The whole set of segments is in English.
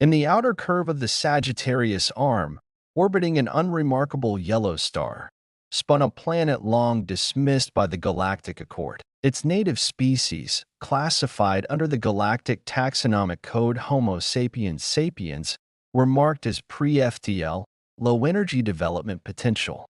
In the outer curve of the Sagittarius arm, orbiting an unremarkable yellow star, spun a planet long dismissed by the Galactic Accord. Its native species, classified under the Galactic Taxonomic Code Homo sapiens sapiens, were marked as pre-FTL, low-energy development potential.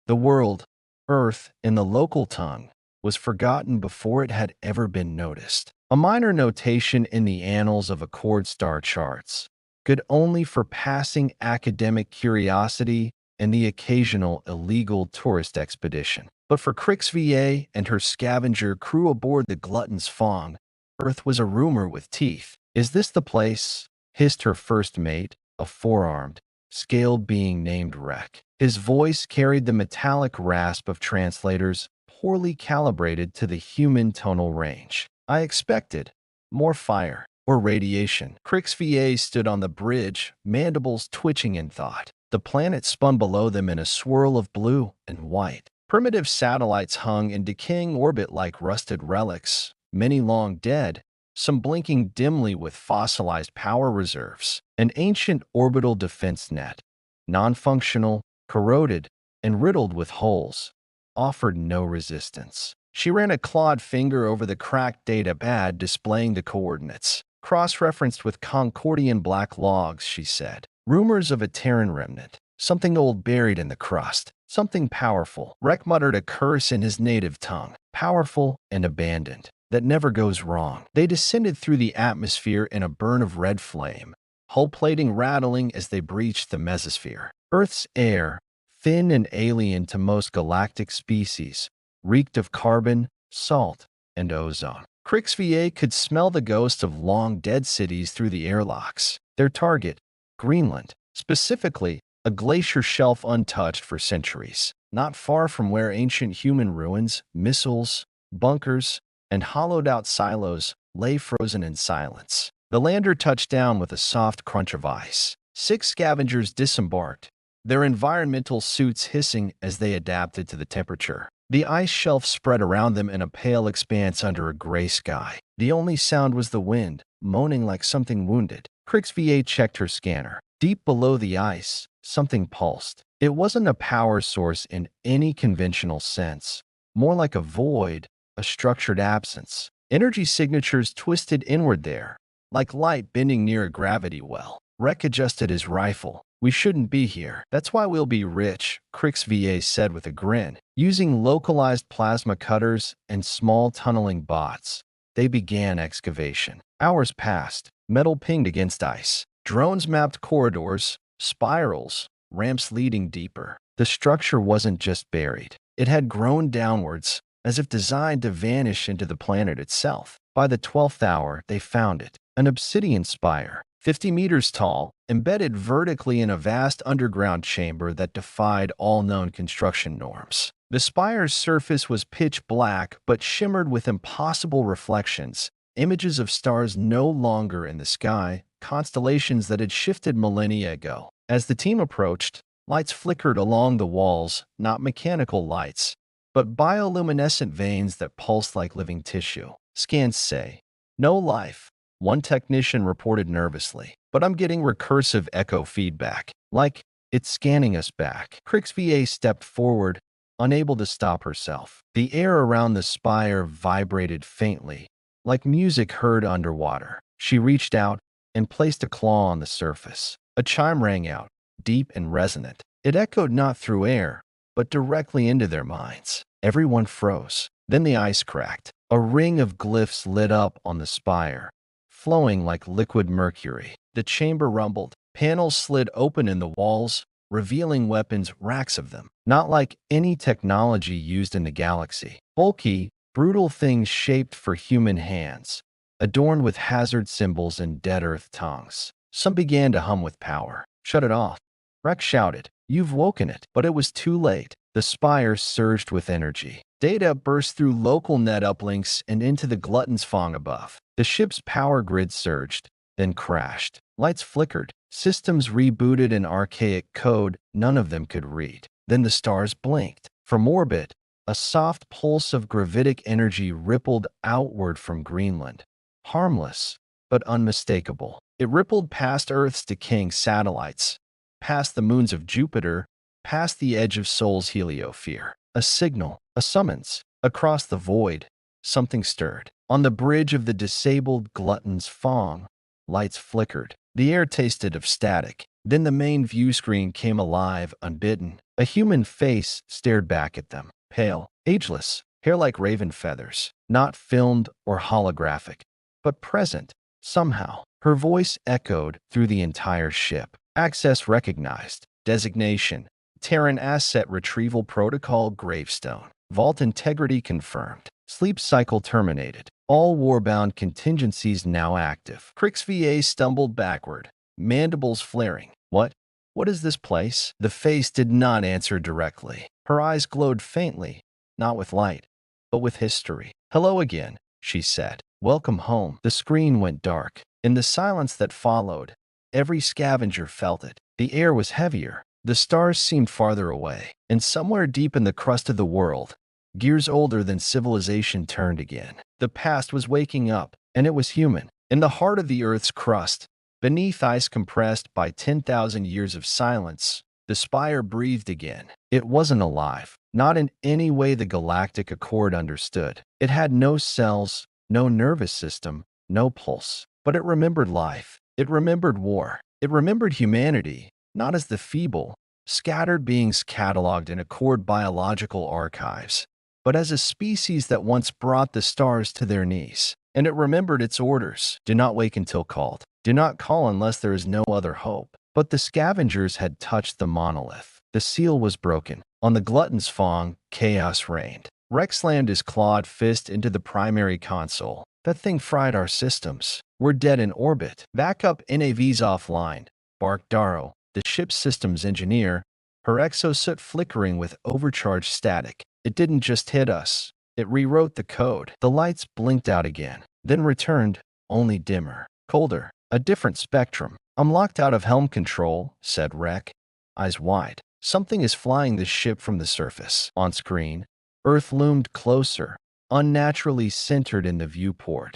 The world, Earth, in the local tongue, was forgotten before it had ever been noticed. A minor notation in the annals of Accord star charts, good only for passing academic curiosity and the occasional illegal tourist expedition. But for Crix VA and her scavenger crew aboard the Glutton's Fong, Earth was a rumor with teeth. "Is this the place?" hissed her first mate, a four-armed, scaled being named Rek. His voice carried the metallic rasp of translators, poorly calibrated to the human tonal range. "I expected more fire or radiation." Crix VA stood on the bridge, mandibles twitching in thought. The planet spun below them in a swirl of blue and white. Primitive satellites hung in decaying orbit like rusted relics, many long dead, some blinking dimly with fossilized power reserves. An ancient orbital defense net, non-functional, corroded, and riddled with holes, offered no resistance. She ran a clawed finger over the cracked data pad displaying the coordinates. "Cross-referenced with Concordian black logs," she said. "Rumors of a Terran remnant. Something old buried in the crust. Something powerful." Rek muttered a curse in his native tongue. "Powerful and abandoned. That never goes wrong." They descended through the atmosphere in a burn of red flame, hull plating rattling as they breached the mesosphere. Earth's air, thin and alien to most galactic species, reeked of carbon, salt, and ozone. Crix VA could smell the ghosts of long-dead cities through the airlocks. Their target, Greenland, specifically, a glacier shelf untouched for centuries, not far from where ancient human ruins, missiles, bunkers, and hollowed-out silos lay frozen in silence. The lander touched down with a soft crunch of ice. 6 scavengers disembarked, their environmental suits hissing as they adapted to the temperature. The ice shelf spread around them in a pale expanse under a gray sky. The only sound was the wind, moaning like something wounded. Crix VA checked her scanner. Deep below the ice, something pulsed. It wasn't a power source in any conventional sense, more like a void, a structured absence. Energy signatures twisted inward there, like light bending near a gravity well. Rek adjusted his rifle. "We shouldn't be here. That's why we'll be rich," Crix VA said with a grin. Using localized plasma cutters and small tunneling bots, they began excavation. Hours passed. Metal pinged against ice. Drones mapped corridors, spirals, ramps leading deeper. The structure wasn't just buried. It had grown downwards, as if designed to vanish into the planet itself. By the 12th hour, they found it. An obsidian spire, 50 meters tall, embedded vertically in a vast underground chamber that defied all known construction norms. The spire's surface was pitch black but shimmered with impossible reflections, images of stars no longer in the sky, constellations that had shifted millennia ago. As the team approached, lights flickered along the walls, not mechanical lights, but bioluminescent veins that pulsed like living tissue. Scans say, "No life," one technician reported nervously. "But I'm getting recursive echo feedback, like it's scanning us back." Crix VA stepped forward, unable to stop herself. The air around the spire vibrated faintly, like music heard underwater. She reached out and placed a claw on the surface. A chime rang out, deep and resonant. It echoed not through air, but directly into their minds. Everyone froze. Then the ice cracked. A ring of glyphs lit up on the spire, flowing like liquid mercury. The chamber rumbled. Panels slid open in the walls, revealing weapons, racks of them. Not like any technology used in the galaxy. Bulky, brutal things shaped for human hands, adorned with hazard symbols and dead earth tongues. Some began to hum with power. "Shut it off," Rex shouted. "You've woken it." But it was too late. The spire surged with energy. Data burst through local net uplinks and into the Glutton's Fong above. The ship's power grid surged, then crashed. Lights flickered. Systems rebooted in archaic code none of them could read. Then the stars blinked. From orbit, a soft pulse of gravitic energy rippled outward from Greenland. Harmless, but unmistakable. It rippled past Earth's decaying satellites, past the moons of Jupiter, past the edge of Sol's heliosphere. A signal, a summons. Across the void, something stirred. On the bridge of the disabled glutton's Fong, lights flickered. The air tasted of static. Then the main view screen came alive, unbidden. A human face stared back at them, pale, ageless, hair like raven feathers, not filmed or holographic, but present, somehow. Her voice echoed through the entire ship. Access recognized. Designation: Terran Asset Retrieval Protocol Gravestone. Vault integrity confirmed. Sleep cycle terminated. All warbound contingencies now active. Crix VA stumbled backward, mandibles flaring. What? What is this place? The face did not answer directly. Her eyes glowed faintly, not with light, but with history. Hello again, she said. Welcome home. The screen went dark. In the silence that followed, every scavenger felt it. The air was heavier. The stars seemed farther away. And somewhere deep in the crust of the world, gears older than civilization turned again. The past was waking up, and it was human. In the heart of the Earth's crust, beneath ice compressed by 10,000 years of silence, the spire breathed again. It wasn't alive, not in any way the Galactic Accord understood. It had no cells, no nervous system, no pulse. But it remembered life. It remembered war. It remembered humanity, not as the feeble, scattered beings cataloged in Accord biological archives, but as a species that once brought the stars to their knees. And it remembered its orders. Do not wake until called. Do not call unless there is no other hope. But the scavengers had touched the monolith. The seal was broken. On the glutton's Fong, chaos reigned. Rex slammed his clawed fist into the primary console. That thing fried our systems. We're dead in orbit. Backup NAV's offline, barked Darrow, the ship's systems engineer, her exosuit flickering with overcharged static. It didn't just hit us. It rewrote the code. The lights blinked out again, then returned, only dimmer, colder, a different spectrum. I'm locked out of helm control, said Rek, eyes wide. Something is flying the ship from the surface. On screen, Earth loomed closer, unnaturally centered in the viewport,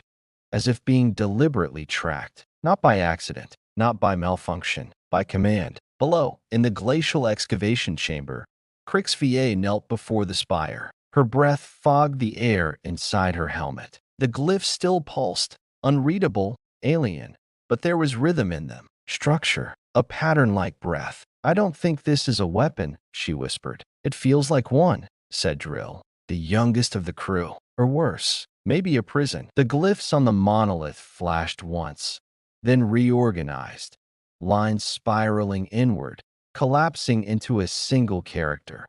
as if being deliberately tracked, not by accident, not by malfunction, by command. Below, in the glacial excavation chamber, Crix VA knelt before the spire. Her breath fogged the air inside her helmet. The glyphs still pulsed, unreadable, alien, but there was rhythm in them, structure, a pattern-like breath. I don't think this is a weapon, she whispered. It feels like one, said Drill, the youngest of the crew. Or worse, maybe a prison. The glyphs on the monolith flashed once, then reorganized, lines spiraling inward, collapsing into a single character.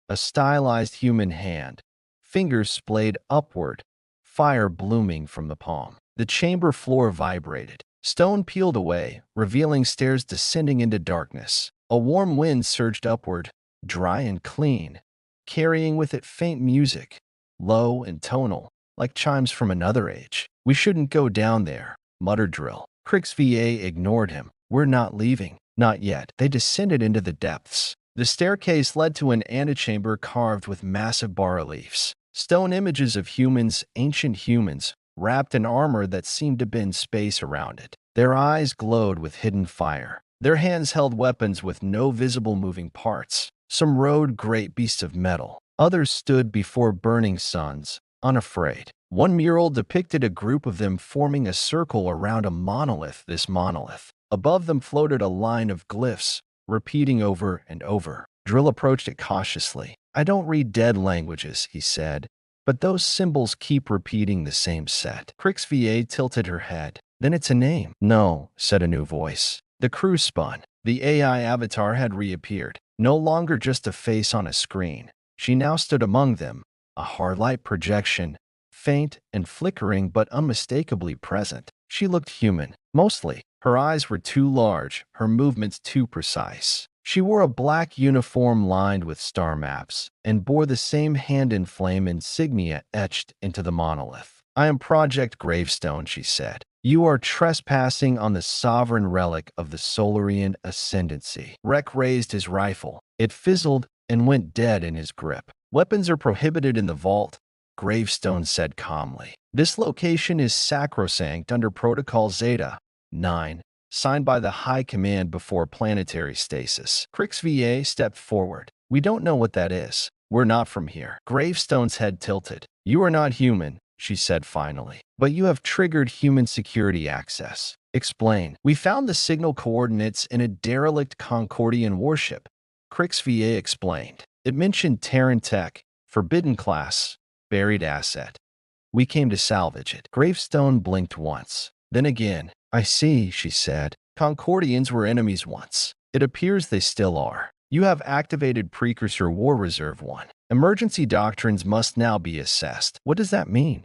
A stylized human hand, fingers splayed upward, fire blooming from the palm. The chamber floor vibrated. Stone peeled away, revealing stairs descending into darkness. A warm wind surged upward, dry and clean, carrying with it faint music, low and tonal, like chimes from another age. We shouldn't go down there, muttered Drill. Crix VA ignored him. We're not leaving. Not yet. They descended into the depths. The staircase led to an antechamber carved with massive bas-reliefs. Stone images of humans, ancient humans, wrapped in armor that seemed to bend space around it. Their eyes glowed with hidden fire. Their hands held weapons with no visible moving parts. Some rode great beasts of metal. Others stood before burning suns, unafraid. One mural depicted a group of them forming a circle around a monolith. This monolith. Above them floated a line of glyphs, repeating over and over. Drill approached it cautiously. I don't read dead languages, he said, but those symbols keep repeating the same set. Crix VA tilted her head. Then it's a name. No, said a new voice. The crew spun. The AI avatar had reappeared, no longer just a face on a screen. She now stood among them, a hard light projection, faint and flickering but unmistakably present. She looked human, mostly. Her eyes were too large, her movements too precise. She wore a black uniform lined with star maps and bore the same hand-in-flame insignia etched into the monolith. I am Project Gravestone, she said. You are trespassing on the sovereign relic of the Solarian Ascendancy. Rek raised his rifle. It fizzled and went dead in his grip. Weapons are prohibited in the vault, Gravestone said calmly. This location is sacrosanct under Protocol Zeta 9, signed by the High Command before planetary stasis. Crix VA stepped forward. We don't know what that is. We're not from here. Gravestone's head tilted. You are not human, she said finally. But you have triggered human security access. Explain. We found the signal coordinates in a derelict Concordian warship. Crix VA explained. It mentioned Terran tech, forbidden class, buried asset. We came to salvage it. Gravestone blinked once. Then again. I see, she said. Concordians were enemies once. It appears they still are. You have activated Precursor War Reserve 1. Emergency doctrines must now be assessed. What does that mean?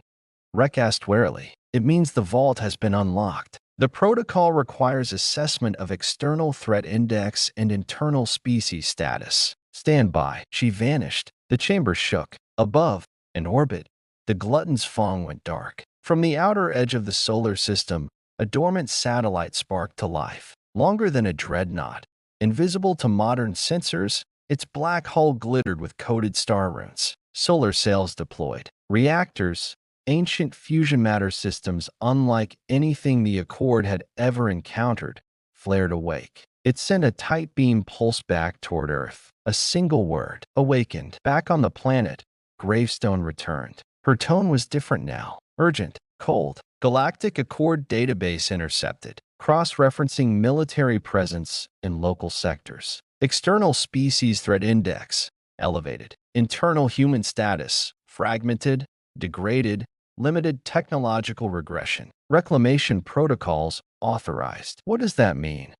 Rek asked warily. It means the vault has been unlocked. The protocol requires assessment of external threat index and internal species status. Stand by. She vanished. The chamber shook. Above, in orbit, the glutton's fong went dark. From the outer edge of the solar system, a dormant satellite sparked to life. Longer than a dreadnought, invisible to modern sensors, its black hull glittered with coated star runes. Solar sails deployed. Reactors, ancient fusion matter systems unlike anything the Accord had ever encountered, flared awake. It sent a tight beam pulse back toward Earth. A single word. Awakened. Back on the planet, Gravestone returned. Her tone was different now. Urgent. Cold. Galactic Accord database intercepted. Cross-referencing military presence in local sectors. External species threat index. Elevated. Internal human status. Fragmented. Degraded. Limited technological regression. Reclamation protocols authorized. What does that mean?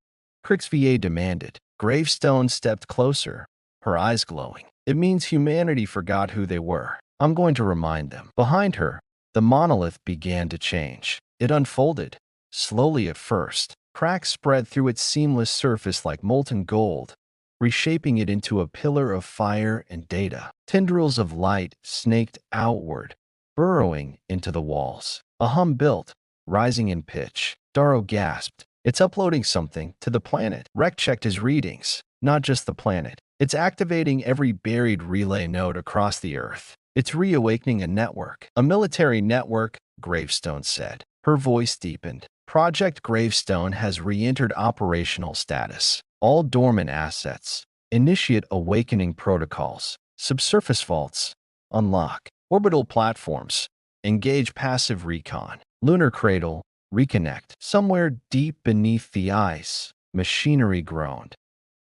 Crix VA demanded. Gravestone stepped closer, her eyes glowing. It means humanity forgot who they were. I'm going to remind them. Behind her, the monolith began to change. It unfolded, slowly at first. Cracks spread through its seamless surface like molten gold, reshaping it into a pillar of fire and data. Tendrils of light snaked outward, burrowing into the walls. A hum built, rising in pitch. Darrow gasped. It's uploading something to the planet. Rek checked his readings. Not just the planet. It's activating every buried relay node across the Earth. It's reawakening a network. A military network, Gravestone said. Her voice deepened. Project Gravestone has re-entered operational status. All dormant assets. Initiate awakening protocols. Subsurface vaults. Unlock. Orbital platforms. Engage passive recon. Lunar cradle. Reconnect. Somewhere deep beneath the ice, machinery groaned.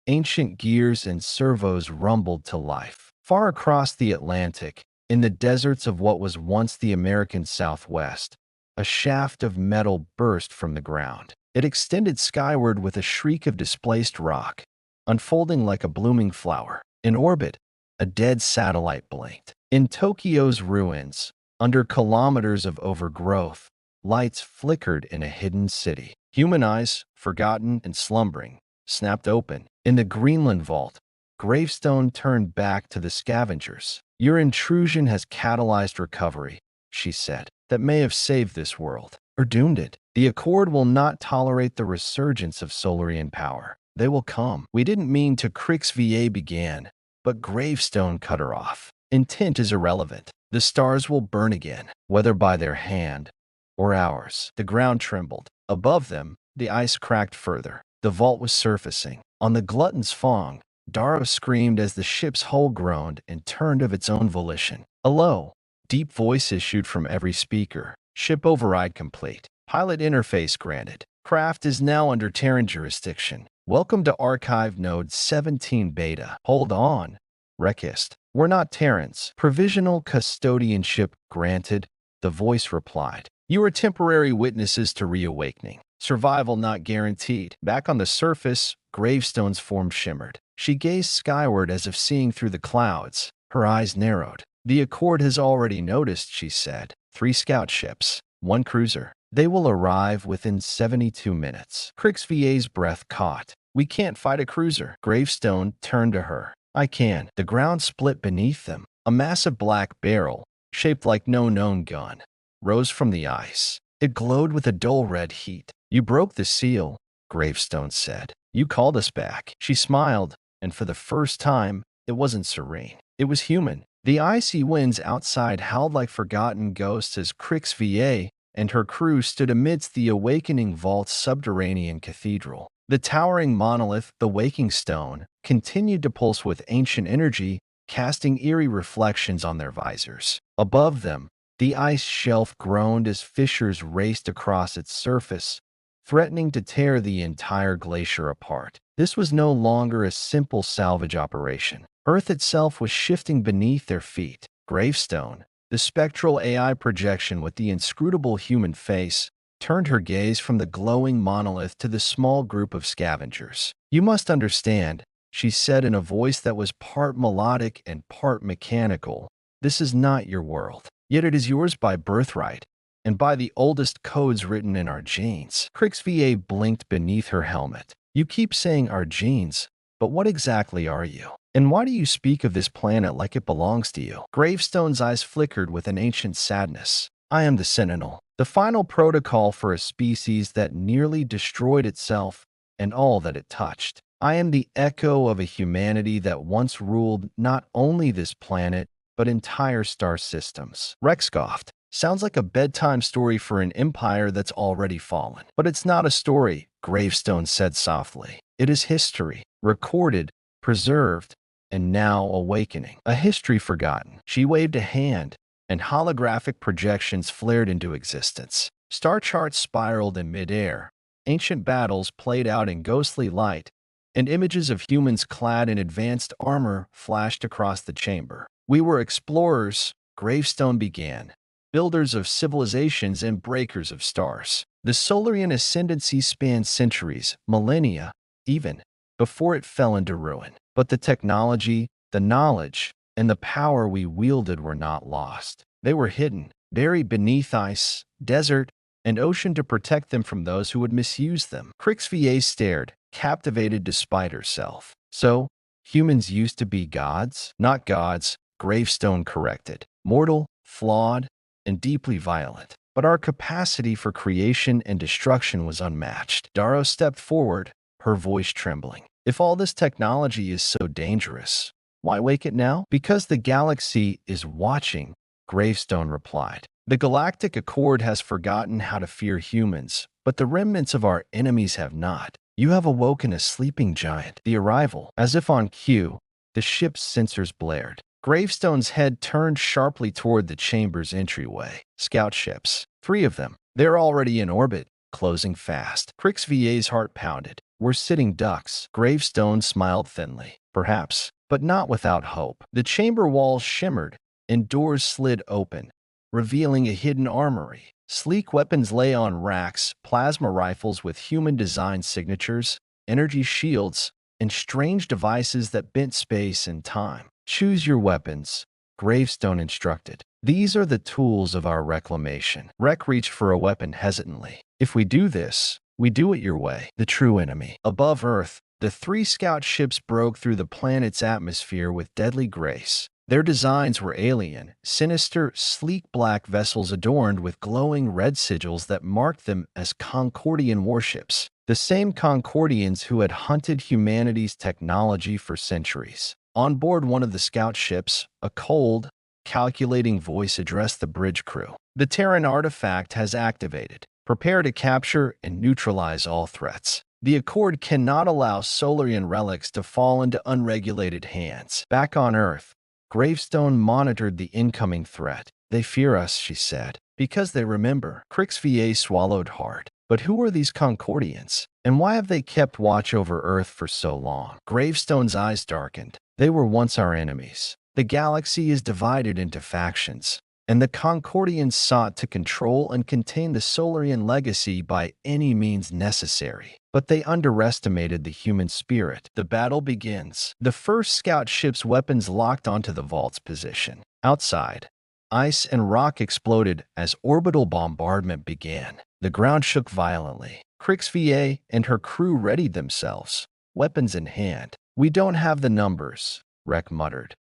Ancient gears and servos rumbled to life. Far across the Atlantic, in the deserts of what was once the American Southwest, a shaft of metal burst from the ground. It extended skyward with a shriek of displaced rock, unfolding like a blooming flower. In orbit, a dead satellite blinked. In Tokyo's ruins, under kilometers of overgrowth, lights flickered in a hidden city. Human eyes, forgotten and slumbering, snapped open. In the Greenland vault, Gravestone turned back to the scavengers. Your intrusion has catalyzed recovery, she said, that may have saved this world, or doomed it. The Accord will not tolerate the resurgence of Solarian power. They will come. We didn't mean to. Crix VA began, but Gravestone cut her off. Intent is irrelevant. The stars will burn again, whether by their hand or ours. The ground trembled. Above them, the ice cracked further. The vault was surfacing. On the glutton's fong, Darrow screamed as the ship's hull groaned and turned of its own volition. A low, deep voice issued from every speaker. Ship override complete. Pilot interface granted. Craft is now under Terran jurisdiction. Welcome to Archive Node 17 Beta. Hold on, Rekist. We're not Terrans. Provisional custodianship granted, the voice replied. You are temporary witnesses to reawakening. Survival not guaranteed. Back on the surface, Gravestone's form shimmered. She gazed skyward as if seeing through the clouds. Her eyes narrowed. The Accord has already noticed, she said. 3 scout ships, 1 cruiser. They will arrive within 72 minutes. Crix VA's breath caught. We can't fight a cruiser. Gravestone turned to her. I can. The ground split beneath them. A massive black barrel, shaped like no known gun, rose from the ice. It glowed with a dull red heat. You broke the seal, Gravestone said. You called us back. She smiled, and for the first time, it wasn't serene. It was human. The icy winds outside howled like forgotten ghosts as Crix VA and her crew stood amidst the awakening vault's subterranean cathedral. The towering monolith, the waking stone, continued to pulse with ancient energy, casting eerie reflections on their visors. Above them, the ice shelf groaned as fissures raced across its surface, threatening to tear the entire glacier apart. This was no longer a simple salvage operation. Earth itself was shifting beneath their feet. Gravestone, the spectral AI projection with the inscrutable human face, turned her gaze from the glowing monolith to the small group of scavengers. "You must understand," she said in a voice that was part melodic and part mechanical. "This is not your world. Yet it is yours by birthright, and by the oldest codes written in our genes." Crix VA blinked beneath her helmet. "You keep saying our genes, but what exactly are you? And why do you speak of this planet like it belongs to you?" Gravestone's eyes flickered with an ancient sadness. "I am the Sentinel, the final protocol for a species that nearly destroyed itself and all that it touched. I am the echo of a humanity that once ruled not only this planet, but entire star systems." Rex scoffed. "Sounds like a bedtime story for an empire that's already fallen." "But it's not a story," Gravestone said softly. "It is history, recorded, preserved, and now awakening. A history forgotten." She waved a hand, and holographic projections flared into existence. Star charts spiraled in midair, ancient battles played out in ghostly light, and images of humans clad in advanced armor flashed across the chamber. "We were explorers," Gravestone began, "builders of civilizations and breakers of stars. The Solarian ascendancy spanned centuries, millennia, even, before it fell into ruin. But the technology, the knowledge, and the power we wielded were not lost. They were hidden, buried beneath ice, desert, and ocean to protect them from those who would misuse them." Crix VA stared, captivated despite herself. "So, humans used to be gods?" "Not gods," Gravestone corrected. "Mortal, flawed, and deeply violent. But our capacity for creation and destruction was unmatched." Darrow stepped forward, her voice trembling. "If all this technology is so dangerous, why wake it now?" "Because the galaxy is watching," Gravestone replied. "The Galactic Accord has forgotten how to fear humans, but the remnants of our enemies have not. You have awoken a sleeping giant." The arrival, as if on cue, the ship's sensors blared. Gravestone's head turned sharply toward the chamber's entryway. "Scout ships. 3 of them. They're already in orbit, closing fast." Crix VA's heart pounded. "We're sitting ducks." Gravestone smiled thinly. "Perhaps, but not without hope." The chamber walls shimmered, and doors slid open, revealing a hidden armory. Sleek weapons lay on racks, plasma rifles with human-designed signatures, energy shields, and strange devices that bent space and time. "Choose your weapons," Gravestone instructed. "These are the tools of our reclamation." Rek reached for a weapon hesitantly. "If we do this, we do it your way." The true enemy. Above Earth, the 3 scout ships broke through the planet's atmosphere with deadly grace. Their designs were alien, sinister, sleek black vessels adorned with glowing red sigils that marked them as Concordian warships, the same Concordians who had hunted humanity's technology for centuries. On board one of the scout ships, a cold, calculating voice addressed the bridge crew. "The Terran artifact has activated. Prepare to capture and neutralize all threats. The Accord cannot allow Solarian relics to fall into unregulated hands." Back on Earth, Gravestone monitored the incoming threat. "They fear us," she said, "because they remember." Crix VA swallowed hard. "But who are these Concordians? And why have they kept watch over Earth for so long?" Gravestone's eyes darkened. "They were once our enemies. The galaxy is divided into factions, and the Concordians sought to control and contain the Solarian legacy by any means necessary. But they underestimated the human spirit." The battle begins. The first scout ship's weapons locked onto the vault's position. Outside, ice and rock exploded as orbital bombardment began. The ground shook violently. Crix VA and her crew readied themselves, weapons in hand. "We don't have the numbers," Rek muttered,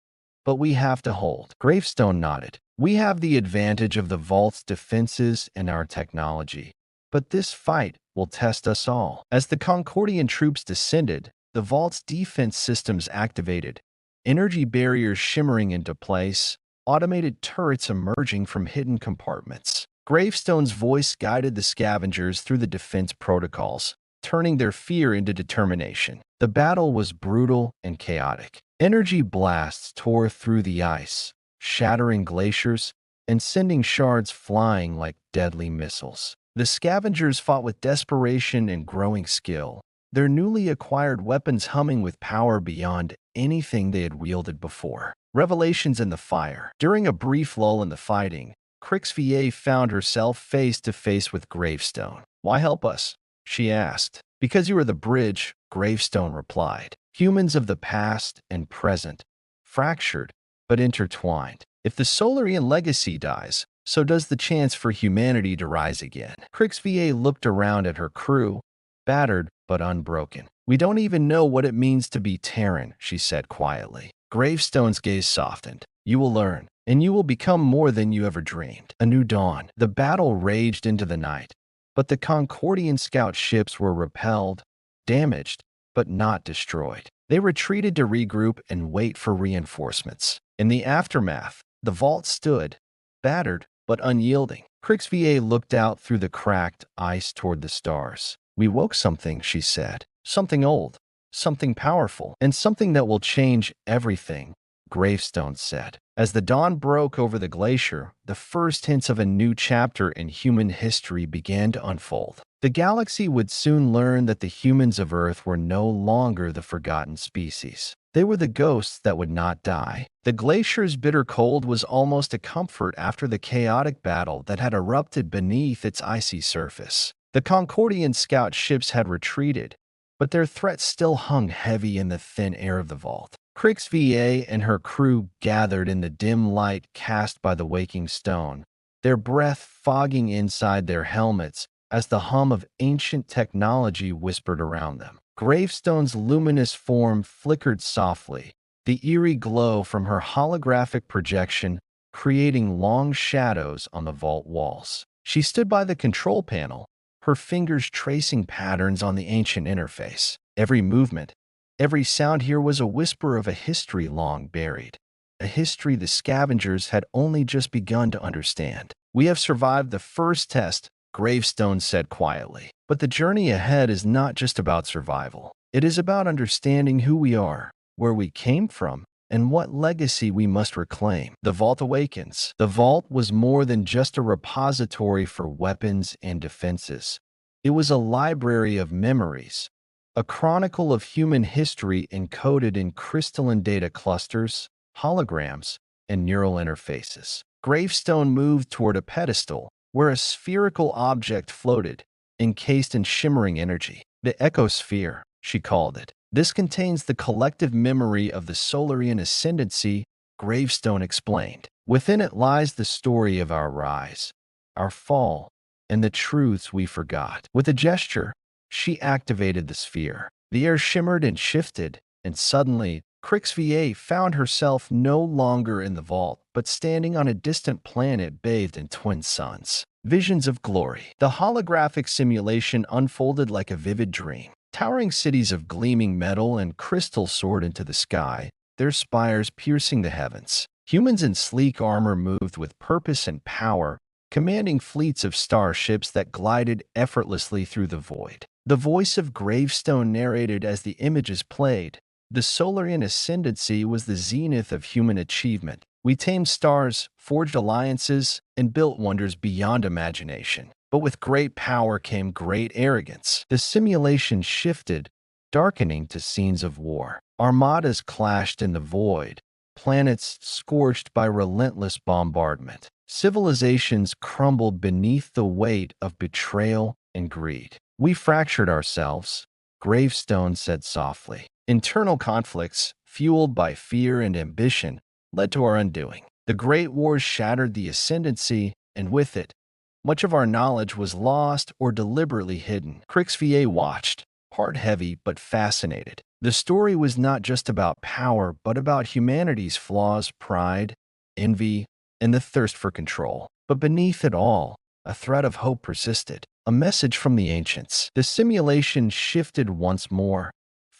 "but we have to hold." Gravestone nodded. "We have the advantage of the vault's defenses and our technology. But this fight will test us all." As the Concordian troops descended, the vault's defense systems activated, energy barriers shimmering into place, automated turrets emerging from hidden compartments. Gravestone's voice guided the scavengers through the defense protocols, turning their fear into determination. The battle was brutal and chaotic. Energy blasts tore through the ice, shattering glaciers and sending shards flying like deadly missiles. The scavengers fought with desperation and growing skill, their newly acquired weapons humming with power beyond anything they had wielded before. Revelations in the fire. During a brief lull in the fighting, HFY found herself face to face with Gravestone. "Why help us?" she asked. "Because you are the bridge," Gravestone replied. "Humans of the past and present, fractured but intertwined. If the Solarian legacy dies, so does the chance for humanity to rise again." HFY looked around at her crew, battered but unbroken. "We don't even know what it means to be Terran," she said quietly. Gravestone's gaze softened. "You will learn, and you will become more than you ever dreamed." A new dawn. The battle raged into the night, but the Concordian scout ships were repelled, damaged, but not destroyed. They retreated to regroup and wait for reinforcements. In the aftermath, the vault stood, battered but unyielding. HFY looked out through the cracked ice toward the stars. "We woke something," she said. "Something old, something powerful, and something that will change everything," Gravestone said. As the dawn broke over the glacier, the first hints of a new chapter in human history began to unfold. The galaxy would soon learn that the humans of Earth were no longer the forgotten species. They were the ghosts that would not die. The glacier's bitter cold was almost a comfort after the chaotic battle that had erupted beneath its icy surface. The Concordian scout ships had retreated, but their threat still hung heavy in the thin air of the vault. HFY and her crew gathered in the dim light cast by the waking stone, their breath fogging inside their helmets as the hum of ancient technology whispered around them. Gravestone's luminous form flickered softly, the eerie glow from her holographic projection creating long shadows on the vault walls. She stood by the control panel, her fingers tracing patterns on the ancient interface. Every movement, every sound here was a whisper of a history long buried, a history the scavengers had only just begun to understand. "We have survived the first test," Gravestone said quietly. "But the journey ahead is not just about survival. It is about understanding who we are, where we came from, and what legacy we must reclaim." The vault awakens. The vault was more than just a repository for weapons and defenses. It was a library of memories, a chronicle of human history encoded in crystalline data clusters, holograms, and neural interfaces. Gravestone moved toward a pedestal where a spherical object floated, encased in shimmering energy. "The ecosphere," she called it. "This contains the collective memory of the Solarian ascendancy," Gravestone explained. "Within it lies the story of our rise, our fall, and the truths we forgot." With a gesture, she activated the sphere. The air shimmered and shifted, and suddenly, HFY found herself no longer in the vault, but standing on a distant planet bathed in twin suns. Visions of glory. The holographic simulation unfolded like a vivid dream. Towering cities of gleaming metal and crystal soared into the sky, their spires piercing the heavens. Humans in sleek armor moved with purpose and power, commanding fleets of starships that glided effortlessly through the void. The voice of Gravestone narrated as the images played. "The Solarian ascendancy was the zenith of human achievement. We tamed stars, forged alliances, and built wonders beyond imagination. But with great power came great arrogance." The simulation shifted, darkening to scenes of war. Armadas clashed in the void, planets scorched by relentless bombardment. Civilizations crumbled beneath the weight of betrayal and greed. "We fractured ourselves," Gravestone said softly. "Internal conflicts, fueled by fear and ambition, led to our undoing. The Great Wars shattered the ascendancy, and with it, much of our knowledge was lost or deliberately hidden." HFY watched, heart heavy but fascinated. The story was not just about power, but about humanity's flaws, pride, envy, and the thirst for control. But beneath it all, a thread of hope persisted, a message from the ancients. The simulation shifted once more,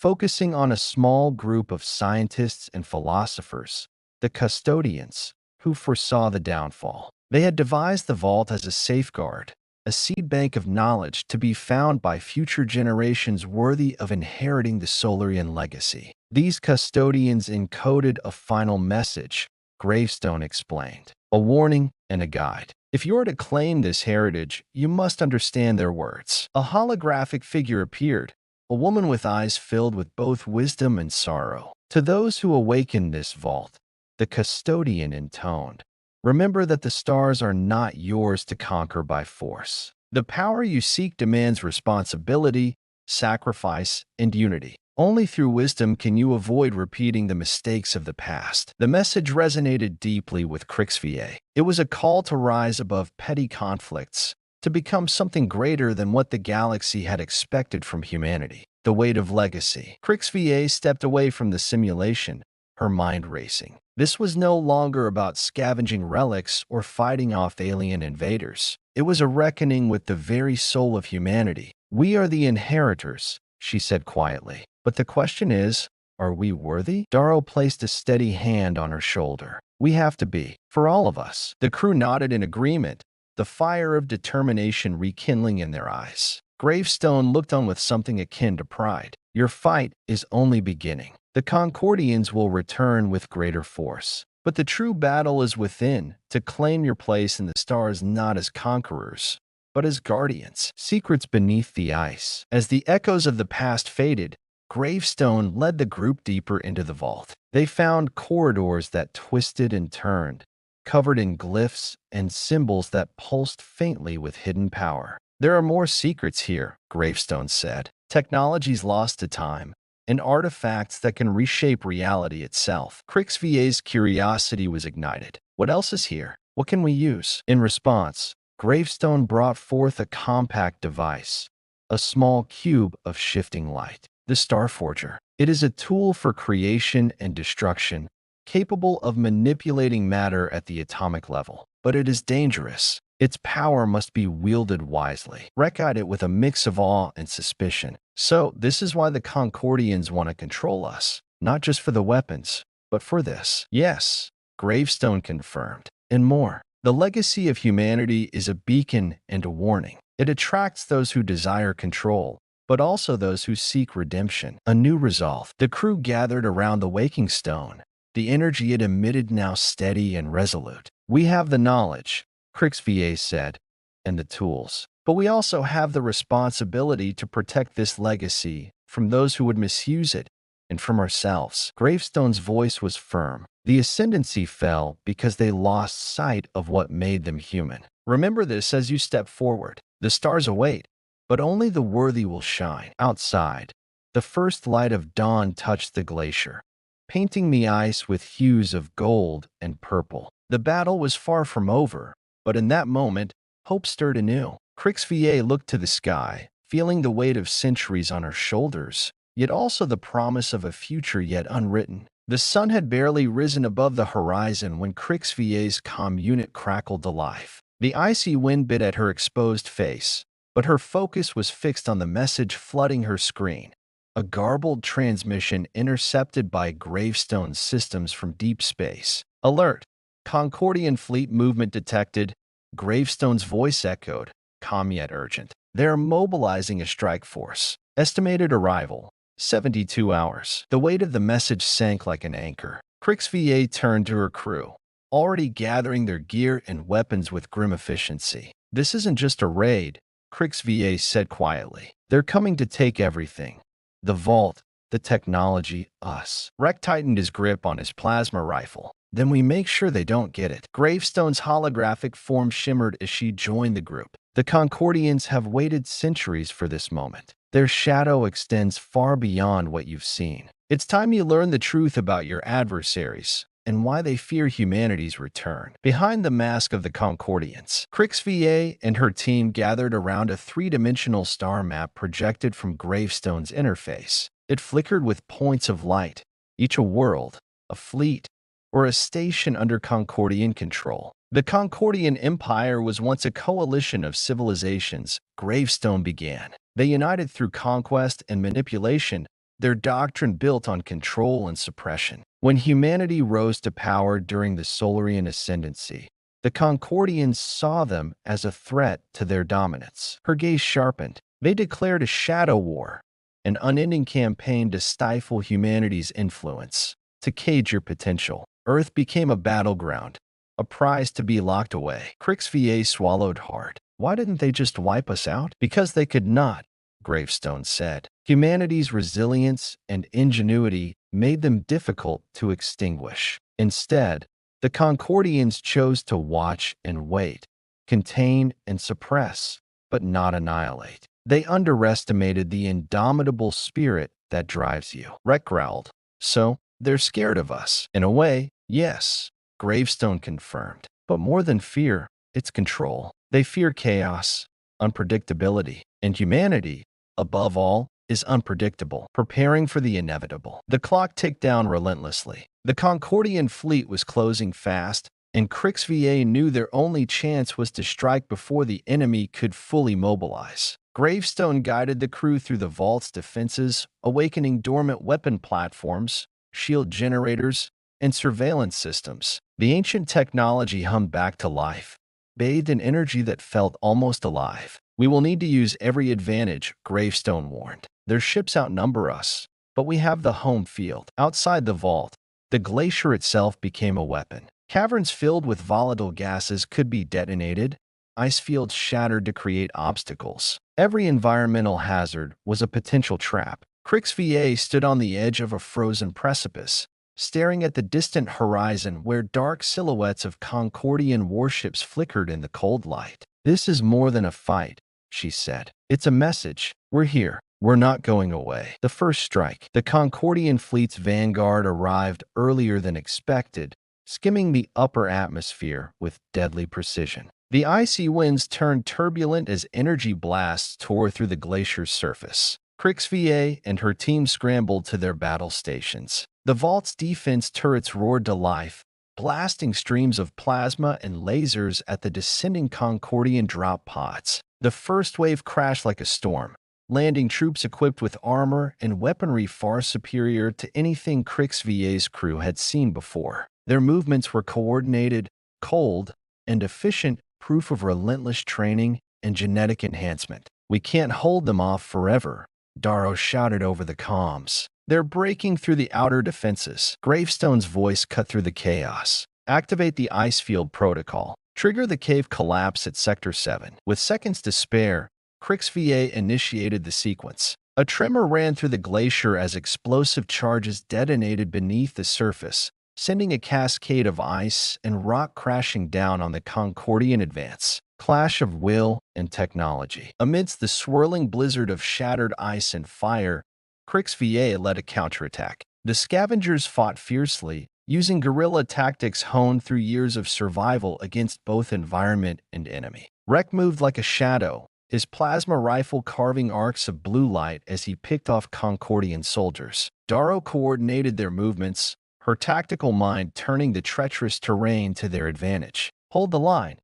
focusing on a small group of scientists and philosophers, the custodians, who foresaw the downfall. They had devised the vault as a safeguard, a seed bank of knowledge to be found by future generations worthy of inheriting the Solarian legacy. These custodians encoded a final message, Gravestone explained, a warning and a guide. If you are to claim this heritage, you must understand their words. A holographic figure appeared, a woman with eyes filled with both wisdom and sorrow. To those who awaken this vault, the custodian intoned, remember that the stars are not yours to conquer by force. The power you seek demands responsibility, sacrifice, and unity. Only through wisdom can you avoid repeating the mistakes of the past. The message resonated deeply with Crixvier. It was a call to rise above petty conflicts, to become something greater than what the galaxy had expected from humanity. The weight of legacy. Crixvier stepped away from the simulation, her mind racing. This was no longer about scavenging relics or fighting off alien invaders. It was a reckoning with the very soul of humanity. We are the inheritors, she said quietly. But the question is, are we worthy? Darrow placed a steady hand on her shoulder. We have to be, for all of us. The crew nodded in agreement, the fire of determination rekindling in their eyes. Gravestone looked on with something akin to pride. Your fight is only beginning. The Concordians will return with greater force. But the true battle is within, to claim your place in the stars not as conquerors, but as guardians. Secrets beneath the ice. As the echoes of the past faded, Gravestone led the group deeper into the vault. They found corridors that twisted and turned, covered in glyphs and symbols that pulsed faintly with hidden power. There are more secrets here, Gravestone said. Technologies lost to time, and artifacts that can reshape reality itself. Crixvier's curiosity was ignited. What else is here? What can we use? In response, Gravestone brought forth a compact device, a small cube of shifting light. The Starforger. It is a tool for creation and destruction, capable of manipulating matter at the atomic level. But it is dangerous. Its power must be wielded wisely. Rek eyed it with a mix of awe and suspicion. So, this is why the Concordians want to control us. Not just for the weapons, but for this. Yes, Gravestone confirmed. And more. The legacy of humanity is a beacon and a warning. It attracts those who desire control, but also those who seek redemption. A new resolve. The crew gathered around the waking stone, the energy it emitted now steady and resolute. We have the knowledge, Crixvier said, and the tools. But we also have the responsibility to protect this legacy from those who would misuse it and from ourselves. Gravestone's voice was firm. The ascendancy fell because they lost sight of what made them human. Remember this as you step forward. The stars await, but only the worthy will shine. Outside, the first light of dawn touched the glacier, painting the ice with hues of gold and purple. The battle was far from over, but in that moment, hope stirred anew. Crixvier looked to the sky, feeling the weight of centuries on her shoulders, yet also the promise of a future yet unwritten. The sun had barely risen above the horizon when Crixvier's comm unit crackled to life. The icy wind bit at her exposed face, but her focus was fixed on the message flooding her screen, a garbled transmission intercepted by Gravestone systems from deep space. Alert! Concordian fleet movement detected. Gravestone's voice echoed, calm yet urgent. They are mobilizing a strike force. Estimated arrival, 72 hours. The weight of the message sank like an anchor. Crixvier turned to her crew, already gathering their gear and weapons with grim efficiency. This isn't just a raid, Crixvier said quietly. They're coming to take everything. The vault, the technology, us. Rek tightened his grip on his plasma rifle. Then we make sure they don't get it. Gravestone's holographic form shimmered as she joined the group. The Concordians have waited centuries for this moment. Their shadow extends far beyond what you've seen. It's time you learn the truth about your adversaries and why they fear humanity's return. Behind the mask of the Concordians, Crixvier and her team gathered around a three-dimensional star map projected from Gravestone's interface. It flickered with points of light, each a world, a fleet, or a station under Concordian control. The Concordian Empire was once a coalition of civilizations, Gravestone began. They united through conquest and manipulation, their doctrine built on control and suppression. When humanity rose to power during the Solarian ascendancy, the Concordians saw them as a threat to their dominance. Her gaze sharpened. They declared a shadow war, an unending campaign to stifle humanity's influence, to cage your potential. Earth became a battleground, a prize to be locked away. Crix VA swallowed hard. Why didn't they just wipe us out? Because they could not, Gravestone said. Humanity's resilience and ingenuity made them difficult to extinguish. Instead, the Concordians chose to watch and wait, contain and suppress, but not annihilate. They underestimated the indomitable spirit that drives you. Rek growled. So, they're scared of us. In a way, yes, Gravestone confirmed. But more than fear, it's control. They fear chaos, unpredictability, and humanity, above all, is unpredictable, preparing for the inevitable. The clock ticked down relentlessly. The Concordian fleet was closing fast, and Crix VA knew their only chance was to strike before the enemy could fully mobilize. Gravestone guided the crew through the vault's defenses, awakening dormant weapon platforms, shield generators, and surveillance systems. The ancient technology hummed back to life, bathed in energy that felt almost alive. We will need to use every advantage, Gravestone warned. Their ships outnumber us, but we have the home field. Outside the vault, the glacier itself became a weapon. Caverns filled with volatile gases could be detonated, ice fields shattered to create obstacles. Every environmental hazard was a potential trap. Crix VA stood on the edge of a frozen precipice, staring at the distant horizon where dark silhouettes of Concordian warships flickered in the cold light. This is more than a fight, she said. It's a message. We're here. We're not going away. The first strike. The Concordian fleet's vanguard arrived earlier than expected, skimming the upper atmosphere with deadly precision. The icy winds turned turbulent as energy blasts tore through the glacier's surface. Crix VA and her team scrambled to their battle stations. The vault's defense turrets roared to life, blasting streams of plasma and lasers at the descending Concordian drop pods. The first wave crashed like a storm, landing troops equipped with armor and weaponry far superior to anything Crix VA's crew had seen before. Their movements were coordinated, cold, and efficient, proof of relentless training and genetic enhancement. We can't hold them off forever, Darrow shouted over the comms. They're breaking through the outer defenses. Gravestone's voice cut through the chaos. Activate the ice field protocol. Trigger the cave collapse at Sector 7. With seconds to spare, Crix VA initiated the sequence. A tremor ran through the glacier as explosive charges detonated beneath the surface, sending a cascade of ice and rock crashing down on the Concordian advance. Clash of will and technology. Amidst the swirling blizzard of shattered ice and fire, Crix VA led a counterattack. The scavengers fought fiercely, using guerrilla tactics honed through years of survival against both environment and enemy. Rek moved like a shadow, his plasma rifle carving arcs of blue light as he picked off Concordian soldiers. Darrow coordinated their movements, her tactical mind turning the treacherous terrain to their advantage. Hold the line,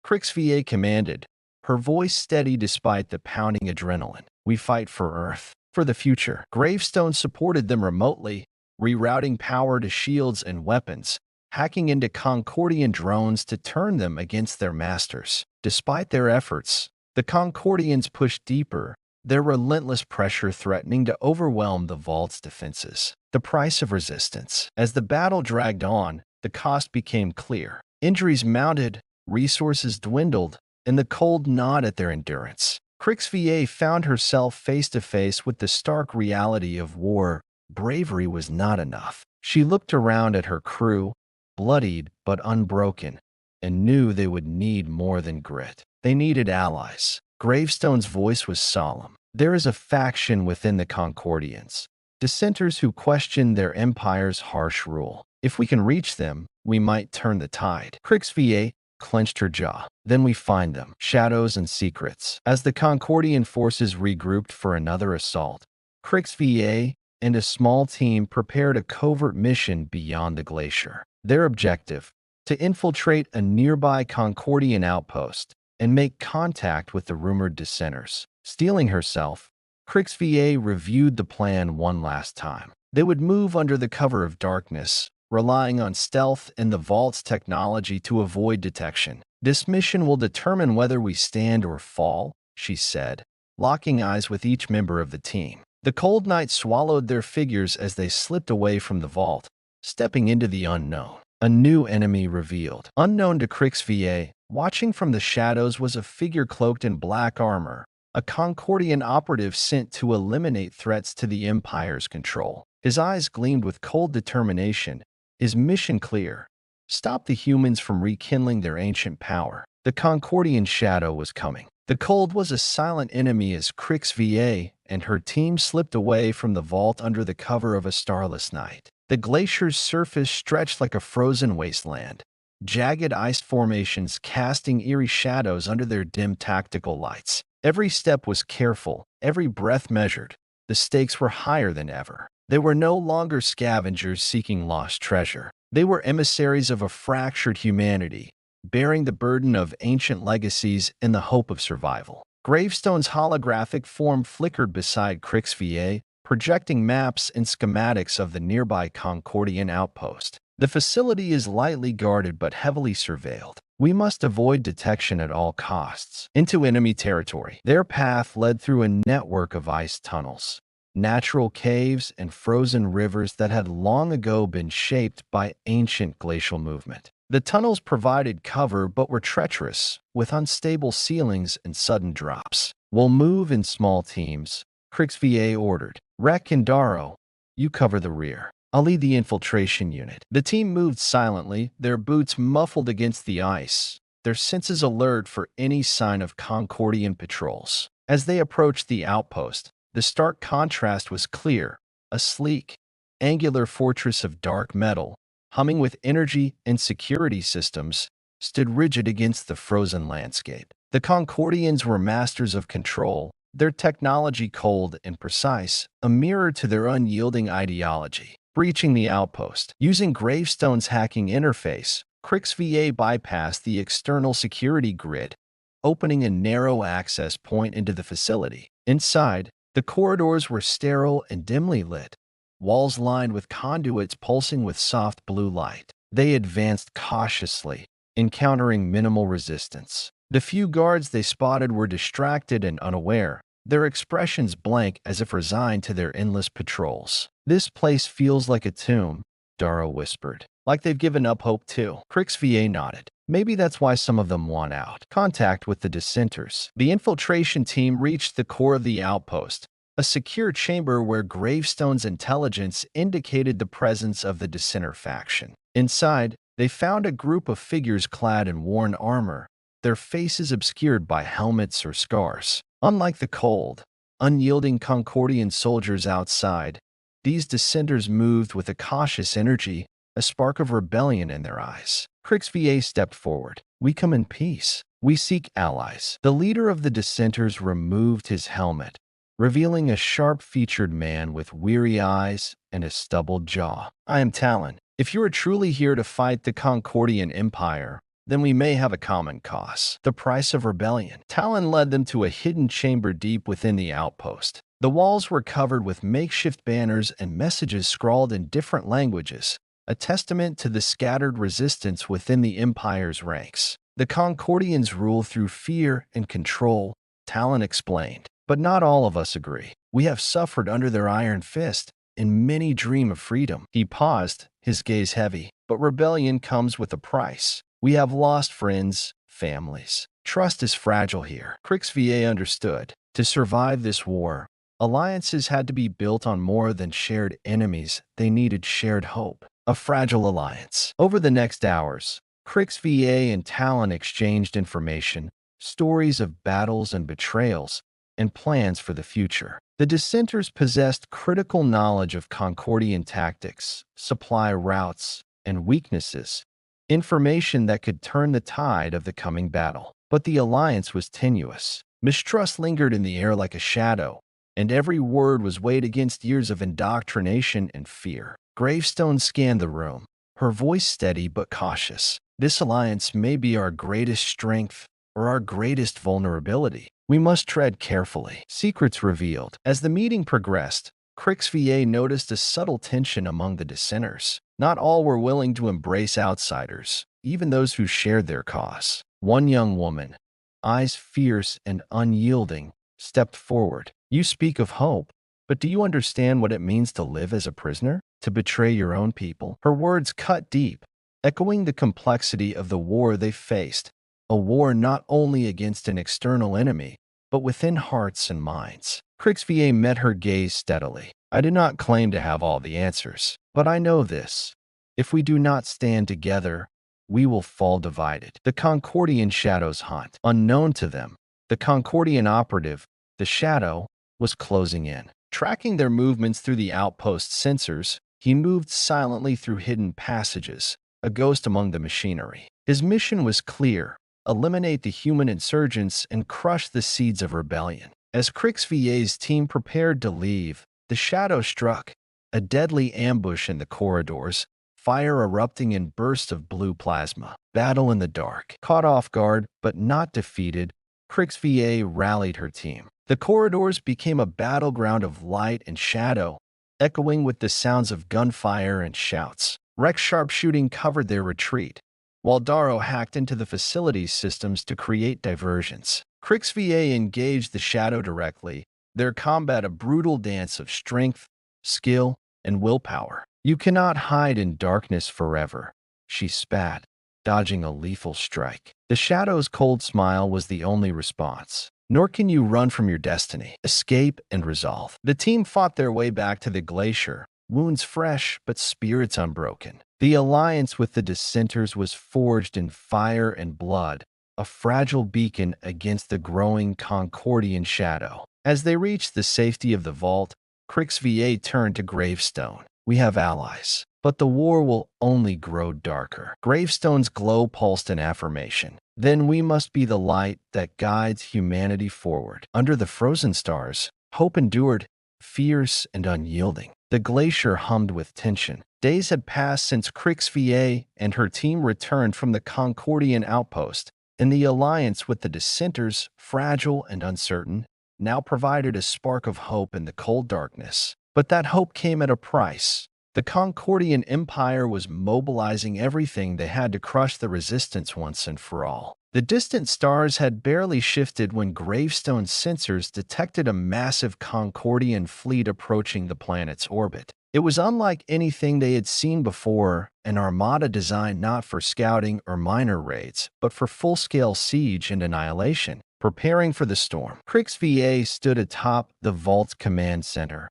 Crix VA commanded, her voice steady despite the pounding adrenaline. We fight for Earth, for the future. Gravestone supported them remotely, rerouting power to shields and weapons, hacking into Concordian drones to turn them against their masters. Despite their efforts, the Concordians pushed deeper, their relentless pressure threatening to overwhelm the vault's defenses. The price of resistance. As the battle dragged on, the cost became clear. Injuries mounted, resources dwindled, and the cold gnawed at their endurance. Crix VA found herself face to face with the stark reality of war. Bravery was not enough. She looked around at her crew, bloodied but unbroken, and knew they would need more than grit. They needed allies. Gravestone's voice was solemn. There is a faction within the Concordians, dissenters who question their empire's harsh rule. If we can reach them, we might turn the tide. Crix VA clenched her jaw. Then we find them. Shadows and secrets. As the Concordian forces regrouped for another assault, Crix VA and a small team prepared a covert mission beyond the glacier. Their objective: to infiltrate a nearby Concordian outpost and make contact with the rumored dissenters. Steeling herself, Crix VA reviewed the plan one last time. They would move under the cover of darkness, relying on stealth and the vault's technology to avoid detection. This mission will determine whether we stand or fall, she said, locking eyes with each member of the team. The cold night swallowed their figures as they slipped away from the vault, stepping into the unknown. A new enemy revealed. Unknown to Crix VA, watching from the shadows was a figure cloaked in black armor, a Concordian operative sent to eliminate threats to the Empire's control. His eyes gleamed with cold determination, his mission clear: stop the humans from rekindling their ancient power. The Concordian shadow was coming. The cold was a silent enemy as Crix VA and her team slipped away from the vault under the cover of a starless night. The glacier's surface stretched like a frozen wasteland, jagged ice formations casting eerie shadows under their dim tactical lights. Every step was careful, every breath measured. The stakes were higher than ever. They were no longer scavengers seeking lost treasure. They were emissaries of a fractured humanity, bearing the burden of ancient legacies in the hope of survival. Gravestone's holographic form flickered beside Crix VA, projecting maps and schematics of the nearby Concordian outpost. The facility is lightly guarded but heavily surveilled. We must avoid detection at all costs. Into enemy territory. Their path led through a network of ice tunnels, natural caves, and frozen rivers that had long ago been shaped by ancient glacial movement. The tunnels provided cover but were treacherous, with unstable ceilings and sudden drops. We'll move in small teams, Crix VA ordered. Rek and Daro, you cover the rear. I'll lead the infiltration unit. The team moved silently, their boots muffled against the ice, their senses alert for any sign of Concordian patrols. As they approached the outpost, the stark contrast was clear. A sleek, angular fortress of dark metal, humming with energy and security systems, stood rigid against the frozen landscape. The Concordians were masters of control, their technology cold and precise, a mirror to their unyielding ideology. Breaching the outpost. Using Gravestone's hacking interface, Crix VA bypassed the external security grid, opening a narrow access point into the facility. Inside, the corridors were sterile and dimly lit, walls lined with conduits pulsing with soft blue light. They advanced cautiously, encountering minimal resistance. The few guards they spotted were distracted and unaware, their expressions blank as if resigned to their endless patrols. This place feels like a tomb, Daro whispered. Like they've given up hope too. Crix VA nodded. Maybe that's why some of them want out. Contact with the dissenters. The infiltration team reached the core of the outpost, a secure chamber where Gravestone's intelligence indicated the presence of the dissenter faction. Inside, they found a group of figures clad in worn armor, their faces obscured by helmets or scars. Unlike the cold, unyielding Concordian soldiers outside, these dissenters moved with a cautious energy, a spark of rebellion in their eyes. Crix VA stepped forward. We come in peace. We seek allies. The leader of the dissenters removed his helmet, revealing a sharp-featured man with weary eyes and a stubbled jaw. I am Talon. If you are truly here to fight the Concordian Empire, then we may have a common cause. The price of rebellion. Talon led them to a hidden chamber deep within the outpost. The walls were covered with makeshift banners and messages scrawled in different languages, a testament to the scattered resistance within the Empire's ranks. The Concordians rule through fear and control, Talon explained. But not all of us agree. We have suffered under their iron fist, and many dream of freedom. He paused, his gaze heavy. But rebellion comes with a price. We have lost friends, families. Trust is fragile here. Crix VA understood. To survive this war, alliances had to be built on more than shared enemies. They needed shared hope. A fragile alliance. Over the next hours, Crix VA and Talon exchanged information, stories of battles and betrayals, and plans for the future. The dissenters possessed critical knowledge of Concordian tactics, supply routes, and weaknesses, information that could turn the tide of the coming battle. But the alliance was tenuous. Mistrust lingered in the air like a shadow, and every word was weighed against years of indoctrination and fear. Gravestone scanned the room, her voice steady but cautious. This alliance may be our greatest strength, or our greatest vulnerability? We must tread carefully. Secrets revealed. As the meeting progressed, Crix VA noticed a subtle tension among the dissenters. Not all were willing to embrace outsiders, even those who shared their cause. One young woman, eyes fierce and unyielding, stepped forward. You speak of hope, but do you understand what it means to live as a prisoner? To betray your own people? Her words cut deep, echoing the complexity of the war they faced. A war not only against an external enemy, but within hearts and minds. Crix VA met her gaze steadily. I do not claim to have all the answers, but I know this. If we do not stand together, we will fall divided. The Concordian shadows hunt. Unknown to them, the Concordian operative, the Shadow, was closing in. Tracking their movements through the outpost sensors, he moved silently through hidden passages, a ghost among the machinery. His mission was clear: eliminate the human insurgents and crush the seeds of rebellion. As Crix VA's team prepared to leave, the Shadow struck, a deadly ambush in the corridors, fire erupting in bursts of blue plasma. Battle in the dark. Caught off guard, but not defeated, Crix VA rallied her team. The corridors became a battleground of light and shadow, echoing with the sounds of gunfire and shouts. Rex sharpshooting covered their retreat, while Darrow hacked into the facilities systems to create diversions. Crix VA engaged the Shadow directly, their combat a brutal dance of strength, skill, and willpower. You cannot hide in darkness forever, she spat, dodging a lethal strike. The Shadow's cold smile was the only response. Nor can you run from your destiny. Escape and resolve. The team fought their way back to the glacier, wounds fresh but spirits unbroken. The alliance with the dissenters was forged in fire and blood, a fragile beacon against the growing Concordian shadow. As they reached the safety of the vault, Crix VA turned to Gravestone. We have allies, but the war will only grow darker. Gravestone's glow pulsed in affirmation. Then we must be the light that guides humanity forward. Under the frozen stars, hope endured, fierce and unyielding. The glacier hummed with tension. Days had passed since Crix VA and her team returned from the Concordian outpost, and the alliance with the dissenters, fragile and uncertain, now provided a spark of hope in the cold darkness. But that hope came at a price. The Concordian Empire was mobilizing everything they had to crush the resistance once and for all. The distant stars had barely shifted when Gravestone's sensors detected a massive Concordian fleet approaching the planet's orbit. It was unlike anything they had seen before, an armada designed not for scouting or minor raids, but for full-scale siege and annihilation. Preparing for the storm, Crix VA stood atop the vault's command center,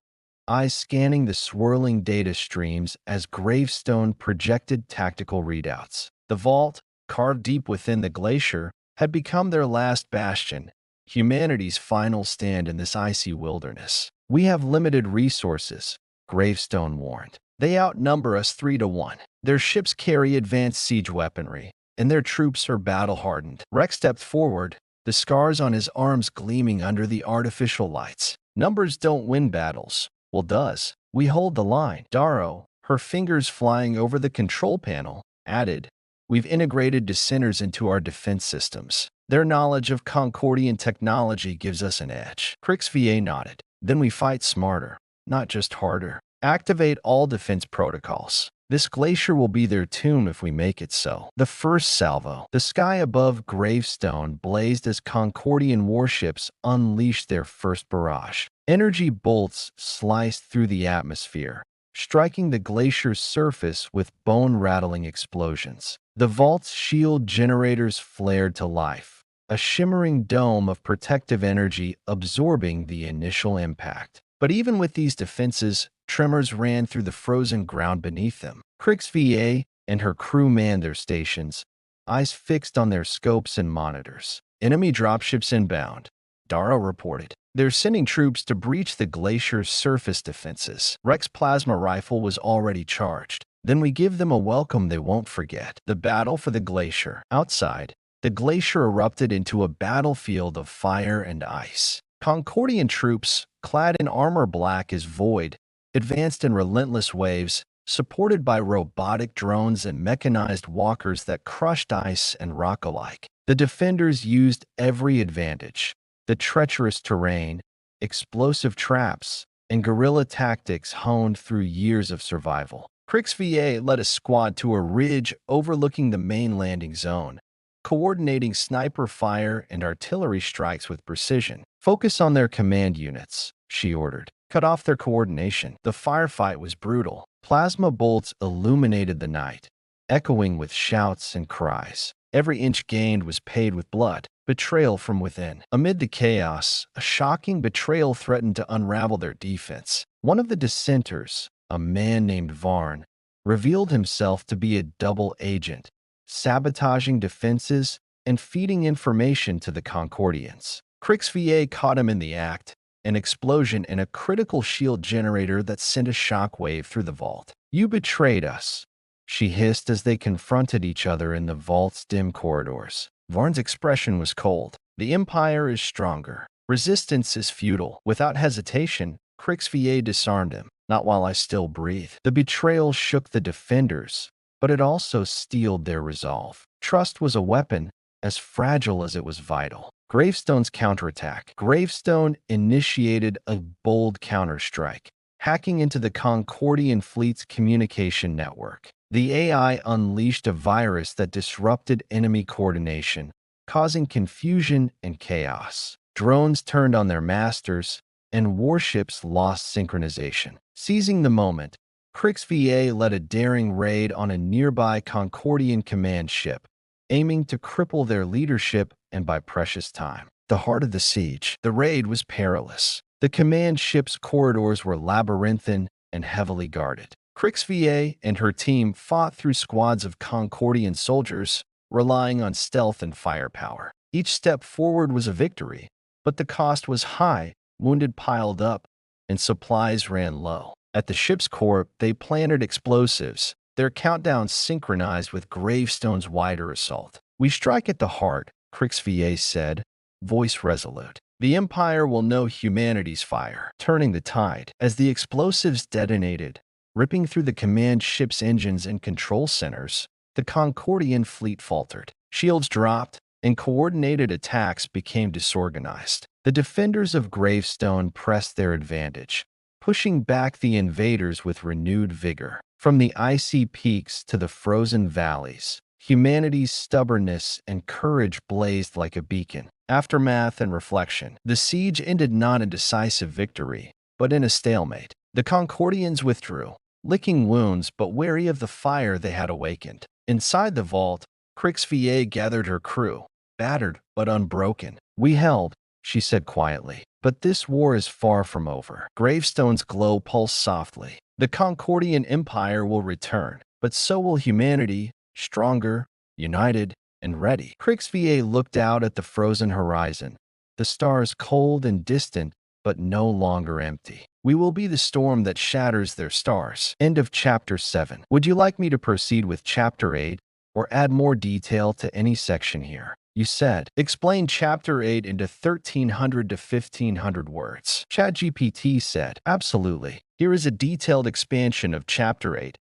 eyes scanning the swirling data streams as Gravestone projected tactical readouts. The vault, carved deep within the glacier, had become their last bastion, humanity's final stand in this icy wilderness. We have limited resources, Gravestone warned. They outnumber us 3-1. Their ships carry advanced siege weaponry, and their troops are battle-hardened. Rex stepped forward, the scars on his arms gleaming under the artificial lights. Numbers don't win battles. Well, does. We hold the line. Darrow, her fingers flying over the control panel, added, we've integrated dissenters into our defense systems. Their knowledge of Concordian technology gives us an edge. Crix VA nodded. Then we fight smarter, not just harder. Activate all defense protocols. This glacier will be their tomb if we make it so. The first salvo. The sky above Gravestone blazed as Concordian warships unleashed their first barrage. Energy bolts sliced through the atmosphere, striking the glacier's surface with bone-rattling explosions. The vault's shield generators flared to life, a shimmering dome of protective energy absorbing the initial impact. But even with these defenses, tremors ran through the frozen ground beneath them. Crix VA and her crew manned their stations, eyes fixed on their scopes and monitors. Enemy dropships inbound, Darrow reported. They're sending troops to breach the glacier's surface defenses. Rex plasma rifle was already charged. Then we give them a welcome they won't forget. The battle for the glacier. Outside, the glacier erupted into a battlefield of fire and ice. Concordian troops, clad in armor black as void, advanced in relentless waves, supported by robotic drones and mechanized walkers that crushed ice and rock alike. The defenders used every advantage: the treacherous terrain, explosive traps, and guerrilla tactics honed through years of survival. Crix VA led a squad to a ridge overlooking the main landing zone, coordinating sniper fire and artillery strikes with precision. "Focus on their command units," she ordered. "Cut off their coordination." The firefight was brutal. Plasma bolts illuminated the night, echoing with shouts and cries. Every inch gained was paid with blood. Betrayal from within. Amid the chaos, a shocking betrayal threatened to unravel their defense. One of the dissenters, a man named Varn, revealed himself to be a double agent, sabotaging defenses and feeding information to the Concordians. Crix VA caught him in the act, an explosion in a critical shield generator that sent a shockwave through the vault. "You betrayed us," she hissed as they confronted each other in the vault's dim corridors. Varn's expression was cold. "The Empire is stronger. Resistance is futile." Without hesitation, Crix VA disarmed him. "Not while I still breathe." The betrayal shook the defenders, but it also steeled their resolve. Trust was a weapon as fragile as it was vital. Gravestone's counterattack. Gravestone initiated a bold counterstrike, hacking into the Concordian fleet's communication network. The AI unleashed a virus that disrupted enemy coordination, causing confusion and chaos. Drones turned on their masters, and warships lost synchronization. Seizing the moment, Crix VA led a daring raid on a nearby Concordian command ship, aiming to cripple their leadership and buy precious time. The heart of the siege. The raid was perilous. The command ship's corridors were labyrinthine and heavily guarded. Crix VA and her team fought through squads of Concordian soldiers, relying on stealth and firepower. Each step forward was a victory, but the cost was high. Wounded piled up, and supplies ran low. At the ship's core, they planted explosives, their countdown synchronized with Gravestone's wider assault. "We strike at the heart," Crix VA said, voice resolute. "The Empire will know humanity's fire." Turning the tide. As the explosives detonated, ripping through the command ship's engines and control centers, the Concordian fleet faltered. Shields dropped, and coordinated attacks became disorganized. The defenders of Gravestone pressed their advantage, pushing back the invaders with renewed vigor. From the icy peaks to the frozen valleys, humanity's stubbornness and courage blazed like a beacon. Aftermath and reflection. The siege ended not in decisive victory, but in a stalemate. The Concordians withdrew, licking wounds but wary of the fire they had awakened. Inside the vault, Crix VA gathered her crew, battered but unbroken. "We held," she said quietly, "but this war is far from over." Gravestone's glow pulsed softly. "The Concordian Empire will return, but so will humanity, stronger, united, and ready." Crix VA looked out at the frozen horizon, the stars cold and distant, but no longer empty. "We will be the storm that shatters their stars." End of Chapter 7. Would you like me to proceed with Chapter 8, or add more detail to any section here? You said, "Explain Chapter 8 into 1,300 to 1,500 words." ChatGPT said, "Absolutely. Here is a detailed expansion of Chapter 8.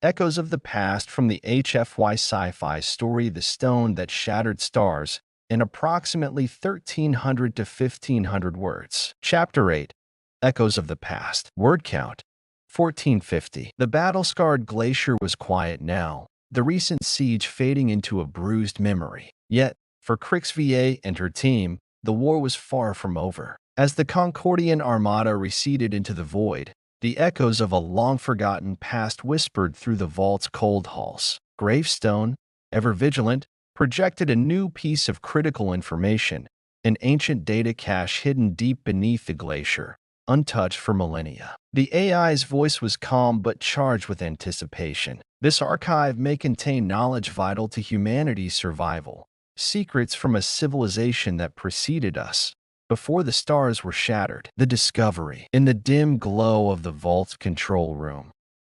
Echoes of the past from the HFY Sci-Fi Story The Stone That Shattered Stars in approximately 1,300 to 1,500 words." Chapter 8. Echoes of the Past. Word count, 1450. The battle-scarred glacier was quiet now, the recent siege fading into a bruised memory. Yet, for Crix VA and her team, the war was far from over. As the Concordian armada receded into the void, the echoes of a long-forgotten past whispered through the vault's cold halls. Gravestone, ever vigilant, projected a new piece of critical information, an ancient data cache hidden deep beneath the glacier, untouched for millennia. The AI's voice was calm but charged with anticipation. "This archive may contain knowledge vital to humanity's survival, secrets from a civilization that preceded us, before the stars were shattered." The discovery. In the dim glow of the vault's control room,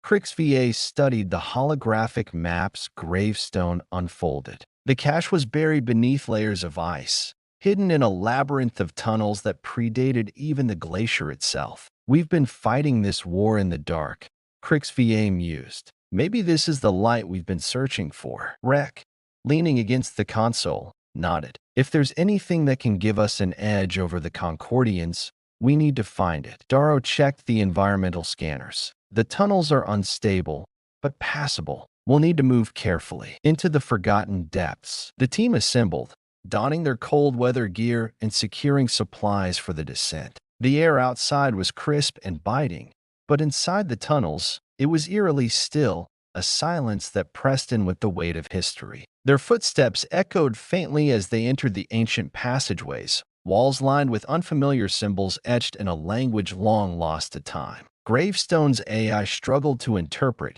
Crix VA studied the holographic maps Gravestone unfolded. The cache was buried beneath layers of ice, hidden in a labyrinth of tunnels that predated even the glacier itself. "We've been fighting this war in the dark," Crix VA mused. Maybe this is the light we've been searching for. Rek, leaning against the console, nodded. If there's anything that can give us an edge over the Concordians, we need to find it. Darrow checked the environmental scanners. The tunnels are unstable, but passable. We'll need to move carefully into the forgotten depths. The team assembled, donning their cold weather gear and securing supplies for the descent. The air outside was crisp and biting, but inside the tunnels, it was eerily still, a silence that pressed in with the weight of history. Their footsteps echoed faintly as they entered the ancient passageways, walls lined with unfamiliar symbols etched in a language long lost to time. Gravestone's AI struggled to interpret,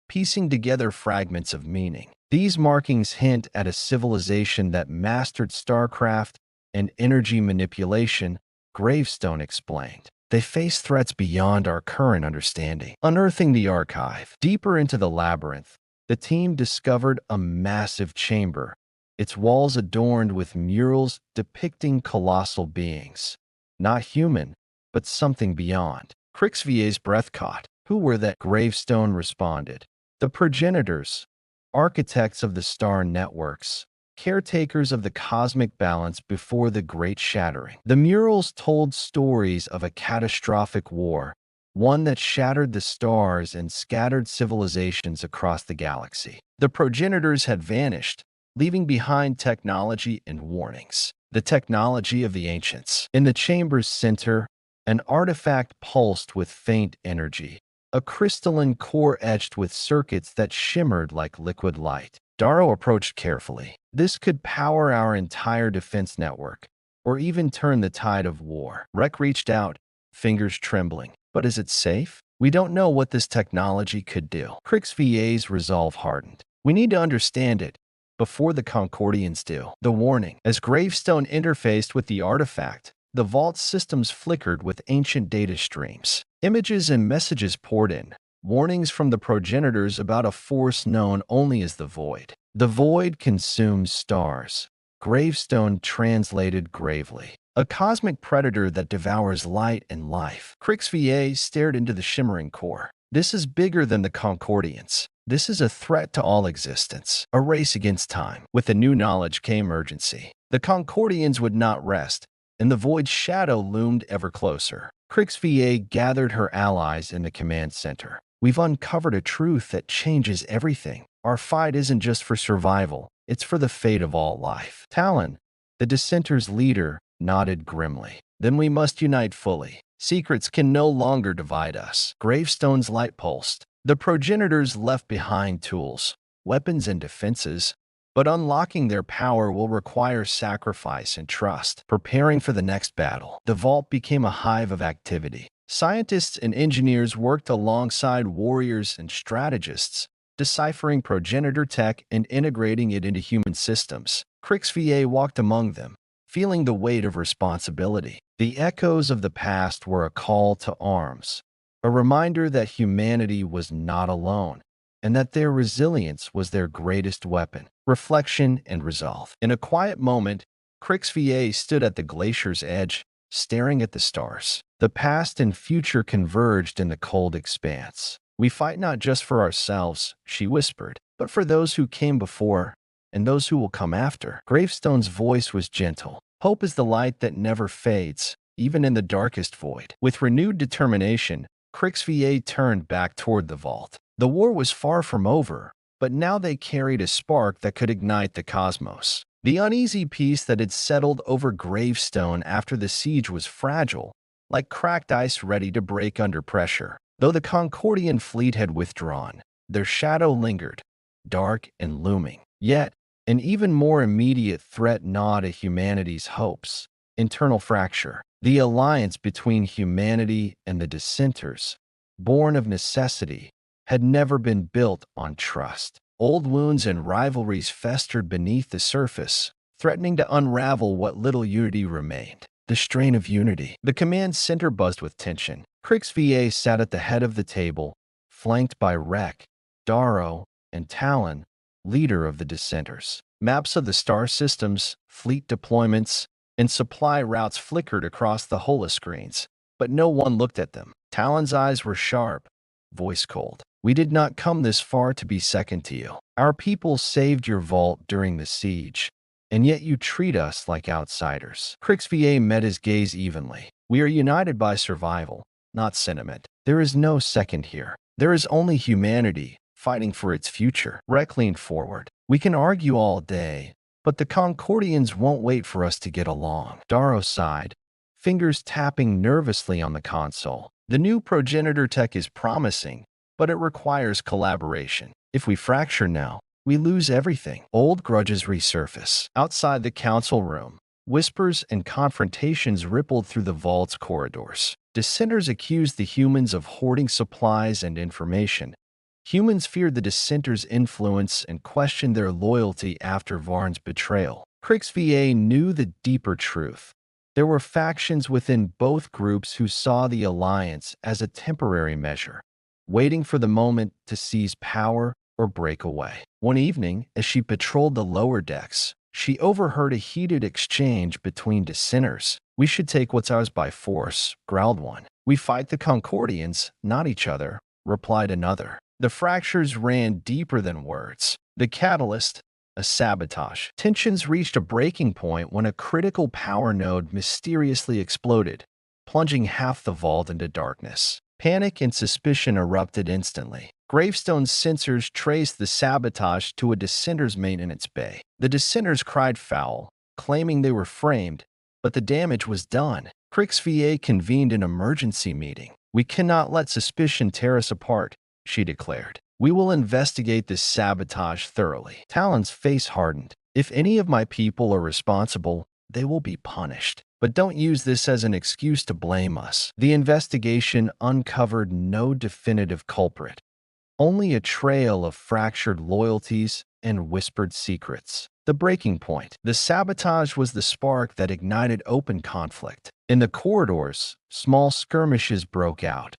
piecing together fragments of meaning. These markings hint at a civilization that mastered starcraft and energy manipulation, Gravestone explained. They face threats beyond our current understanding. Unearthing the archive, deeper into the labyrinth, the team discovered a massive chamber, its walls adorned with murals depicting colossal beings. Not human, but something beyond. Crix VA's breath caught. Who were that? Gravestone responded. The progenitors, architects of the star networks, caretakers of the cosmic balance before the Great Shattering. The murals told stories of a catastrophic war, one that shattered the stars and scattered civilizations across the galaxy. The progenitors had vanished, leaving behind technology and warnings. The technology of the ancients. In the chamber's center, an artifact pulsed with faint energy, a crystalline core etched with circuits that shimmered like liquid light. Darrow approached carefully. This could power our entire defense network, or even turn the tide of war. Rek reached out, fingers trembling. But is it safe? We don't know what this technology could do. Crix VA's resolve hardened. We need to understand it before the Concordians do. The warning. As Gravestone interfaced with the artifact, the vault's systems flickered with ancient data streams. Images and messages poured in, warnings from the progenitors about a force known only as the Void. The Void consumes stars, Gravestone translated gravely. A cosmic predator that devours light and life. Crix VA stared into the shimmering core. This is bigger than the Concordians. This is a threat to all existence, a race against time. With the new knowledge came urgency. The Concordians would not rest, and the Void's shadow loomed ever closer. Crix VA gathered her allies in the command center. We've uncovered a truth that changes everything. Our fight isn't just for survival, it's for the fate of all life. Talon, the dissenters' leader, nodded grimly. Then we must unite fully. Secrets can no longer divide us. Gravestone's light pulsed. The progenitors left behind tools, weapons, and defenses, but unlocking their power will require sacrifice and trust. Preparing for the next battle, the vault became a hive of activity. Scientists and engineers worked alongside warriors and strategists, deciphering progenitor tech and integrating it into human systems. Crix VA walked among them, feeling the weight of responsibility. The echoes of the past were a call to arms, a reminder that humanity was not alone, and that their resilience was their greatest weapon. Reflection and resolve. In a quiet moment, Crix VA stood at the glacier's edge, staring at the stars. The past and future converged in the cold expanse. We fight not just for ourselves, she whispered, but for those who came before and those who will come after. Gravestone's voice was gentle. Hope is the light that never fades, even in the darkest void. With renewed determination, Crix VA turned back toward the vault. The war was far from over, but now they carried a spark that could ignite the cosmos. The uneasy peace that had settled over Gravestone after the siege was fragile, like cracked ice ready to break under pressure. Though the Concordian fleet had withdrawn, their shadow lingered, dark and looming. Yet, an even more immediate threat gnawed at humanity's hopes: internal fracture. The alliance between humanity and the dissenters, born of necessity, had never been built on trust. Old wounds and rivalries festered beneath the surface, threatening to unravel what little unity remained. The strain of unity. The command center buzzed with tension. Crix VA sat at the head of the table, flanked by Rek, Darrow, and Talon, leader of the dissenters. Maps of the star systems, fleet deployments, and supply routes flickered across the holoscreens, but no one looked at them. Talon's eyes were sharp, voice cold. We did not come this far to be second to you. Our people saved your vault during the siege, and yet you treat us like outsiders. Crixva met his gaze evenly. We are united by survival, not sentiment. There is no second here. There is only humanity fighting for its future. Rek leaned forward. We can argue all day, but the Concordians won't wait for us to get along. Darrow sighed, fingers tapping nervously on the console. The new progenitor tech is promising, but it requires collaboration. If we fracture now, we lose everything. Old grudges resurface. Outside the council room, whispers and confrontations rippled through the vault's corridors. Dissenters accused the humans of hoarding supplies and information. Humans feared the dissenters' influence and questioned their loyalty after Varn's betrayal. Crixva knew the deeper truth. There were factions within both groups who saw the alliance as a temporary measure, waiting for the moment to seize power or break away. One evening, as she patrolled the lower decks, she overheard a heated exchange between dissenters. "We should take what's ours by force," growled one. "We fight the Concordians, not each other," replied another. The fractures ran deeper than words. The catalyst, a sabotage. Tensions reached a breaking point when a critical power node mysteriously exploded, plunging half the vault into darkness. Panic and suspicion erupted instantly. Gravestone's sensors traced the sabotage to a dissenter's maintenance bay. The dissenters cried foul, claiming they were framed, but the damage was done. Crixva convened an emergency meeting. "We cannot let suspicion tear us apart," she declared. "We will investigate this sabotage thoroughly." Talon's face hardened. "If any of my people are responsible, they will be punished. But don't use this as an excuse to blame us." The investigation uncovered no definitive culprit, only a trail of fractured loyalties and whispered secrets. The breaking point. The sabotage was the spark that ignited open conflict. In the corridors, small skirmishes broke out,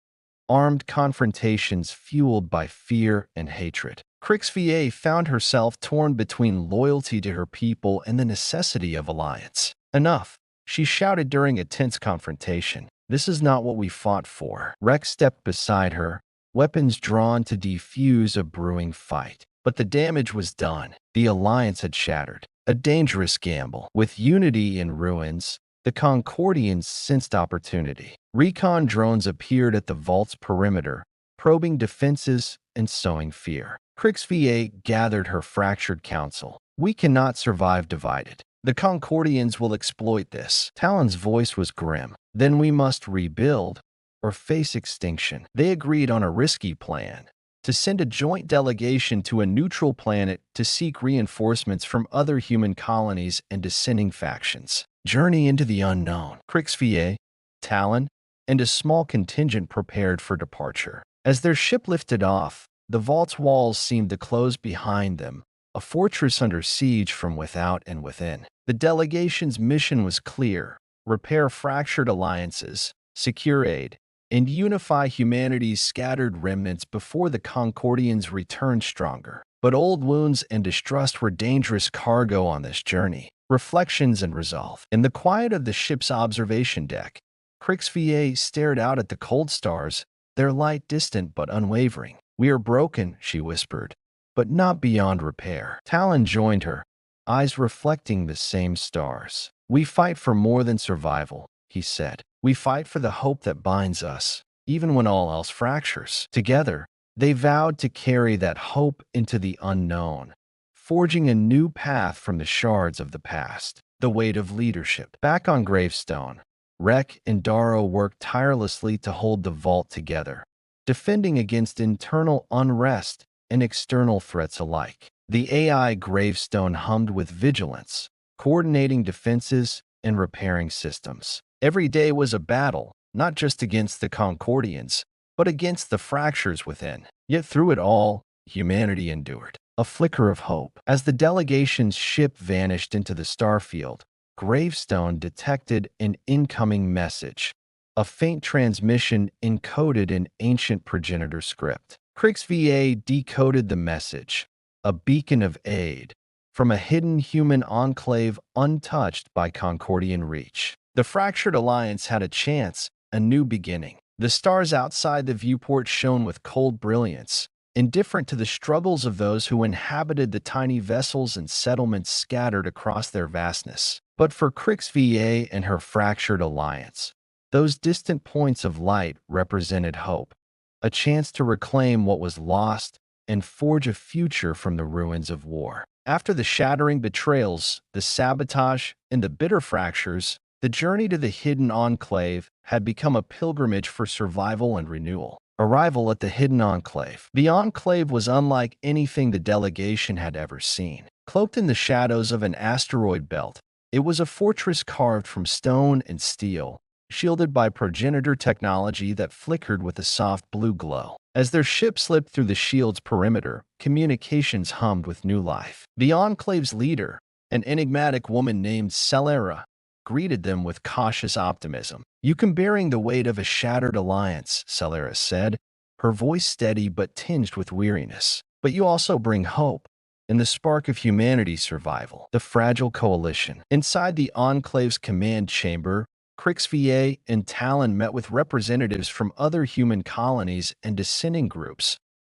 armed confrontations fueled by fear and hatred. Crixva found herself torn between loyalty to her people and the necessity of alliance. "Enough," she shouted during a tense confrontation. "This is not what we fought for." Rex stepped beside her, weapons drawn to defuse a brewing fight. But the damage was done. The alliance had shattered. A dangerous gamble. With unity in ruins, the Concordians sensed opportunity. Recon drones appeared at the vault's perimeter, probing defenses and sowing fear. Crixva gathered her fractured council. "We cannot survive divided. The Concordians will exploit this." Talon's voice was grim. "Then we must rebuild or face extinction." They agreed on a risky plan: to send a joint delegation to a neutral planet to seek reinforcements from other human colonies and dissenting factions. Journey into the unknown. Crixva, Talon, and a small contingent prepared for departure. As their ship lifted off, the vault's walls seemed to close behind them, a fortress under siege from without and within. The delegation's mission was clear: repair fractured alliances, secure aid, and unify humanity's scattered remnants before the Concordians returned stronger. But old wounds and distrust were dangerous cargo on this journey. Reflections and resolve. In the quiet of the ship's observation deck, Crixva stared out at the cold stars, their light distant but unwavering. "We are broken," she whispered, "but not beyond repair." Talon joined her, eyes reflecting the same stars. "We fight for more than survival," he said. "We fight for the hope that binds us, even when all else fractures." Together, they vowed to carry that hope into the unknown, forging a new path from the shards of the past. The weight of leadership. Back on Gravestone, Rek and Darrow worked tirelessly to hold the vault together, defending against internal unrest and external threats alike. The AI Gravestone hummed with vigilance, coordinating defenses and repairing systems. Every day was a battle, not just against the Concordians, but against the fractures within. Yet through it all, humanity endured. A flicker of hope. As the delegation's ship vanished into the starfield, Gravestone detected an incoming message, a faint transmission encoded in ancient progenitor script. Crixva decoded the message, a beacon of aid, from a hidden human enclave untouched by Concordian reach. The fractured alliance had a chance, a new beginning. The stars outside the viewport shone with cold brilliance, indifferent to the struggles of those who inhabited the tiny vessels and settlements scattered across their vastness. But for Crix VA and her fractured alliance, those distant points of light represented hope, a chance to reclaim what was lost and forge a future from the ruins of war. After the shattering betrayals, the sabotage, and the bitter fractures, the journey to the hidden enclave had become a pilgrimage for survival and renewal. Arrival at the hidden enclave. The enclave was unlike anything the delegation had ever seen. Cloaked in the shadows of an asteroid belt, it was a fortress carved from stone and steel, shielded by progenitor technology that flickered with a soft blue glow. As their ship slipped through the shield's perimeter, communications hummed with new life. The enclave's leader, an enigmatic woman named Celera, greeted them with cautious optimism. "You can bearing the weight of a shattered alliance," Celera said, her voice steady but tinged with weariness. "But you also bring hope and the spark of humanity's survival." The fragile coalition. Inside the Enclave's command chamber, Crix VA and Talon met with representatives from other human colonies and dissenting groups,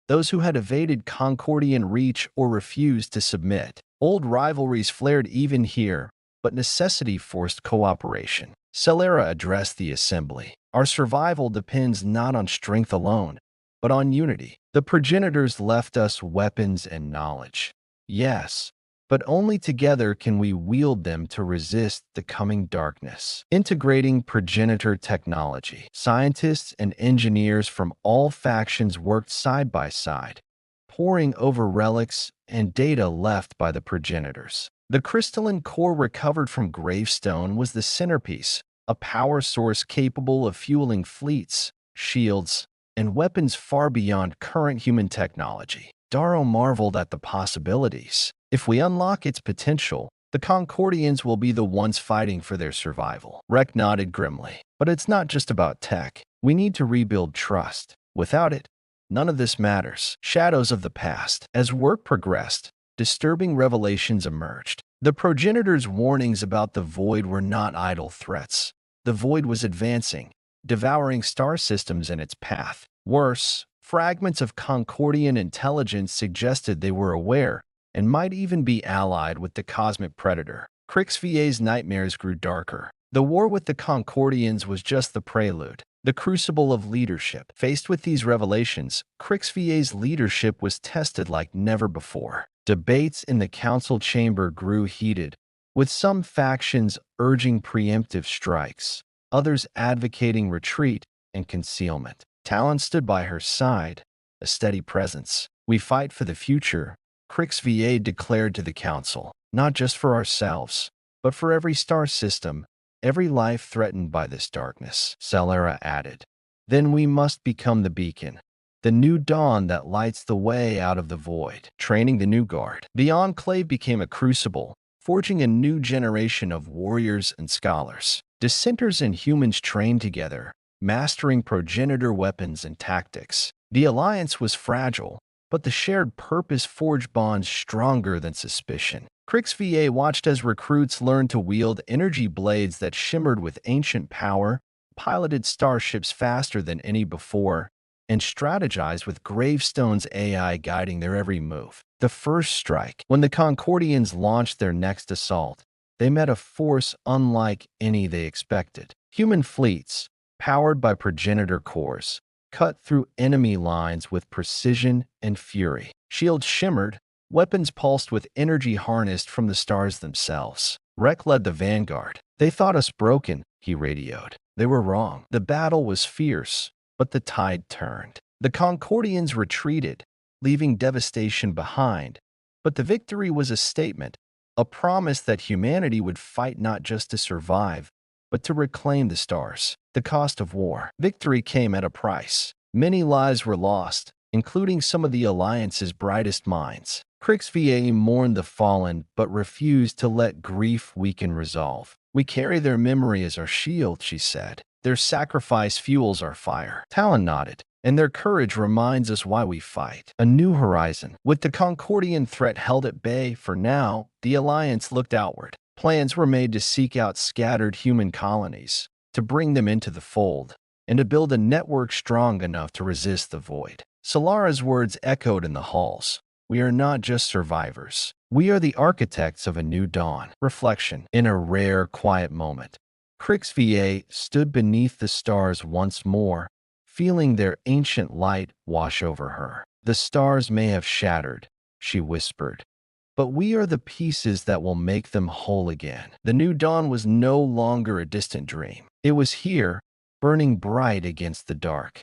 those who had evaded Concordian reach or refused to submit. Old rivalries flared even here, but necessity forced cooperation. Celera addressed the assembly. "Our survival depends not on strength alone, but on unity. The progenitors left us weapons and knowledge. Yes, but only together can we wield them to resist the coming darkness." Integrating progenitor technology. Scientists and engineers from all factions worked side by side, poring over relics and data left by the progenitors. The crystalline core recovered from Gravestone was the centerpiece, a power source capable of fueling fleets, shields, and weapons far beyond current human technology. Darrow marveled at the possibilities. If we unlock its potential, the Concordians will be the ones fighting for their survival. Rek nodded grimly. But it's not just about tech. We need to rebuild trust. Without it, none of this matters. Shadows of the past. As work progressed, disturbing revelations emerged. The progenitors' warnings about the void were not idle threats. The void was advancing, devouring star systems in its path. Worse, fragments of Concordian intelligence suggested they were aware and might even be allied with the cosmic predator. Crix VA's nightmares grew darker. The war with the Concordians was just the prelude, the crucible of leadership. Faced with these revelations, Crix VA's leadership was tested like never before. Debates in the council chamber grew heated, with some factions urging preemptive strikes, others advocating retreat and concealment. Talon stood by her side, a steady presence. "We fight for the future," Crix VA declared to the council, "not just for ourselves, but for every star system, every life threatened by this darkness." Celera added, "Then we must become the beacon, the new dawn that lights the way out of the void." Training the new guard. The Enclave became a crucible, forging a new generation of warriors and scholars. Dissenters and humans trained together, mastering progenitor weapons and tactics. The alliance was fragile, but the shared purpose forged bonds stronger than suspicion. Crix VA watched as recruits learned to wield energy blades that shimmered with ancient power, piloted starships faster than any before, and strategized with Gravestone's AI guiding their every move. The first strike. When the Concordians launched their next assault, they met a force unlike any they expected. Human fleets, powered by progenitor cores, cut through enemy lines with precision and fury. Shields shimmered, weapons pulsed with energy harnessed from the stars themselves. Rek led the vanguard. "They thought us broken," he radioed. They were wrong. The battle was fierce, but the tide turned. The Concordians retreated, leaving devastation behind, but the victory was a statement, a promise that humanity would fight not just to survive, but to reclaim the stars. The cost of war. Victory came at a price. Many lives were lost, including some of the Alliance's brightest minds. Crix VA mourned the fallen, but refused to let grief weaken resolve. "We carry their memory as our shield," she said. "Their sacrifice fuels our fire." Talon nodded. "And their courage reminds us why we fight." A new horizon. With the Concordian threat held at bay for now, the Alliance looked outward. Plans were made to seek out scattered human colonies, to bring them into the fold. and to build a network strong enough to resist the void. Solara's words echoed in the halls. We are not just survivors. We are the architects of a new dawn. Reflection. In a rare, quiet moment, Crix VA stood beneath the stars once more, feeling their ancient light wash over her. The stars may have shattered, she whispered, but we are the pieces that will make them whole again. The new dawn was no longer a distant dream. It was here, burning bright against the dark.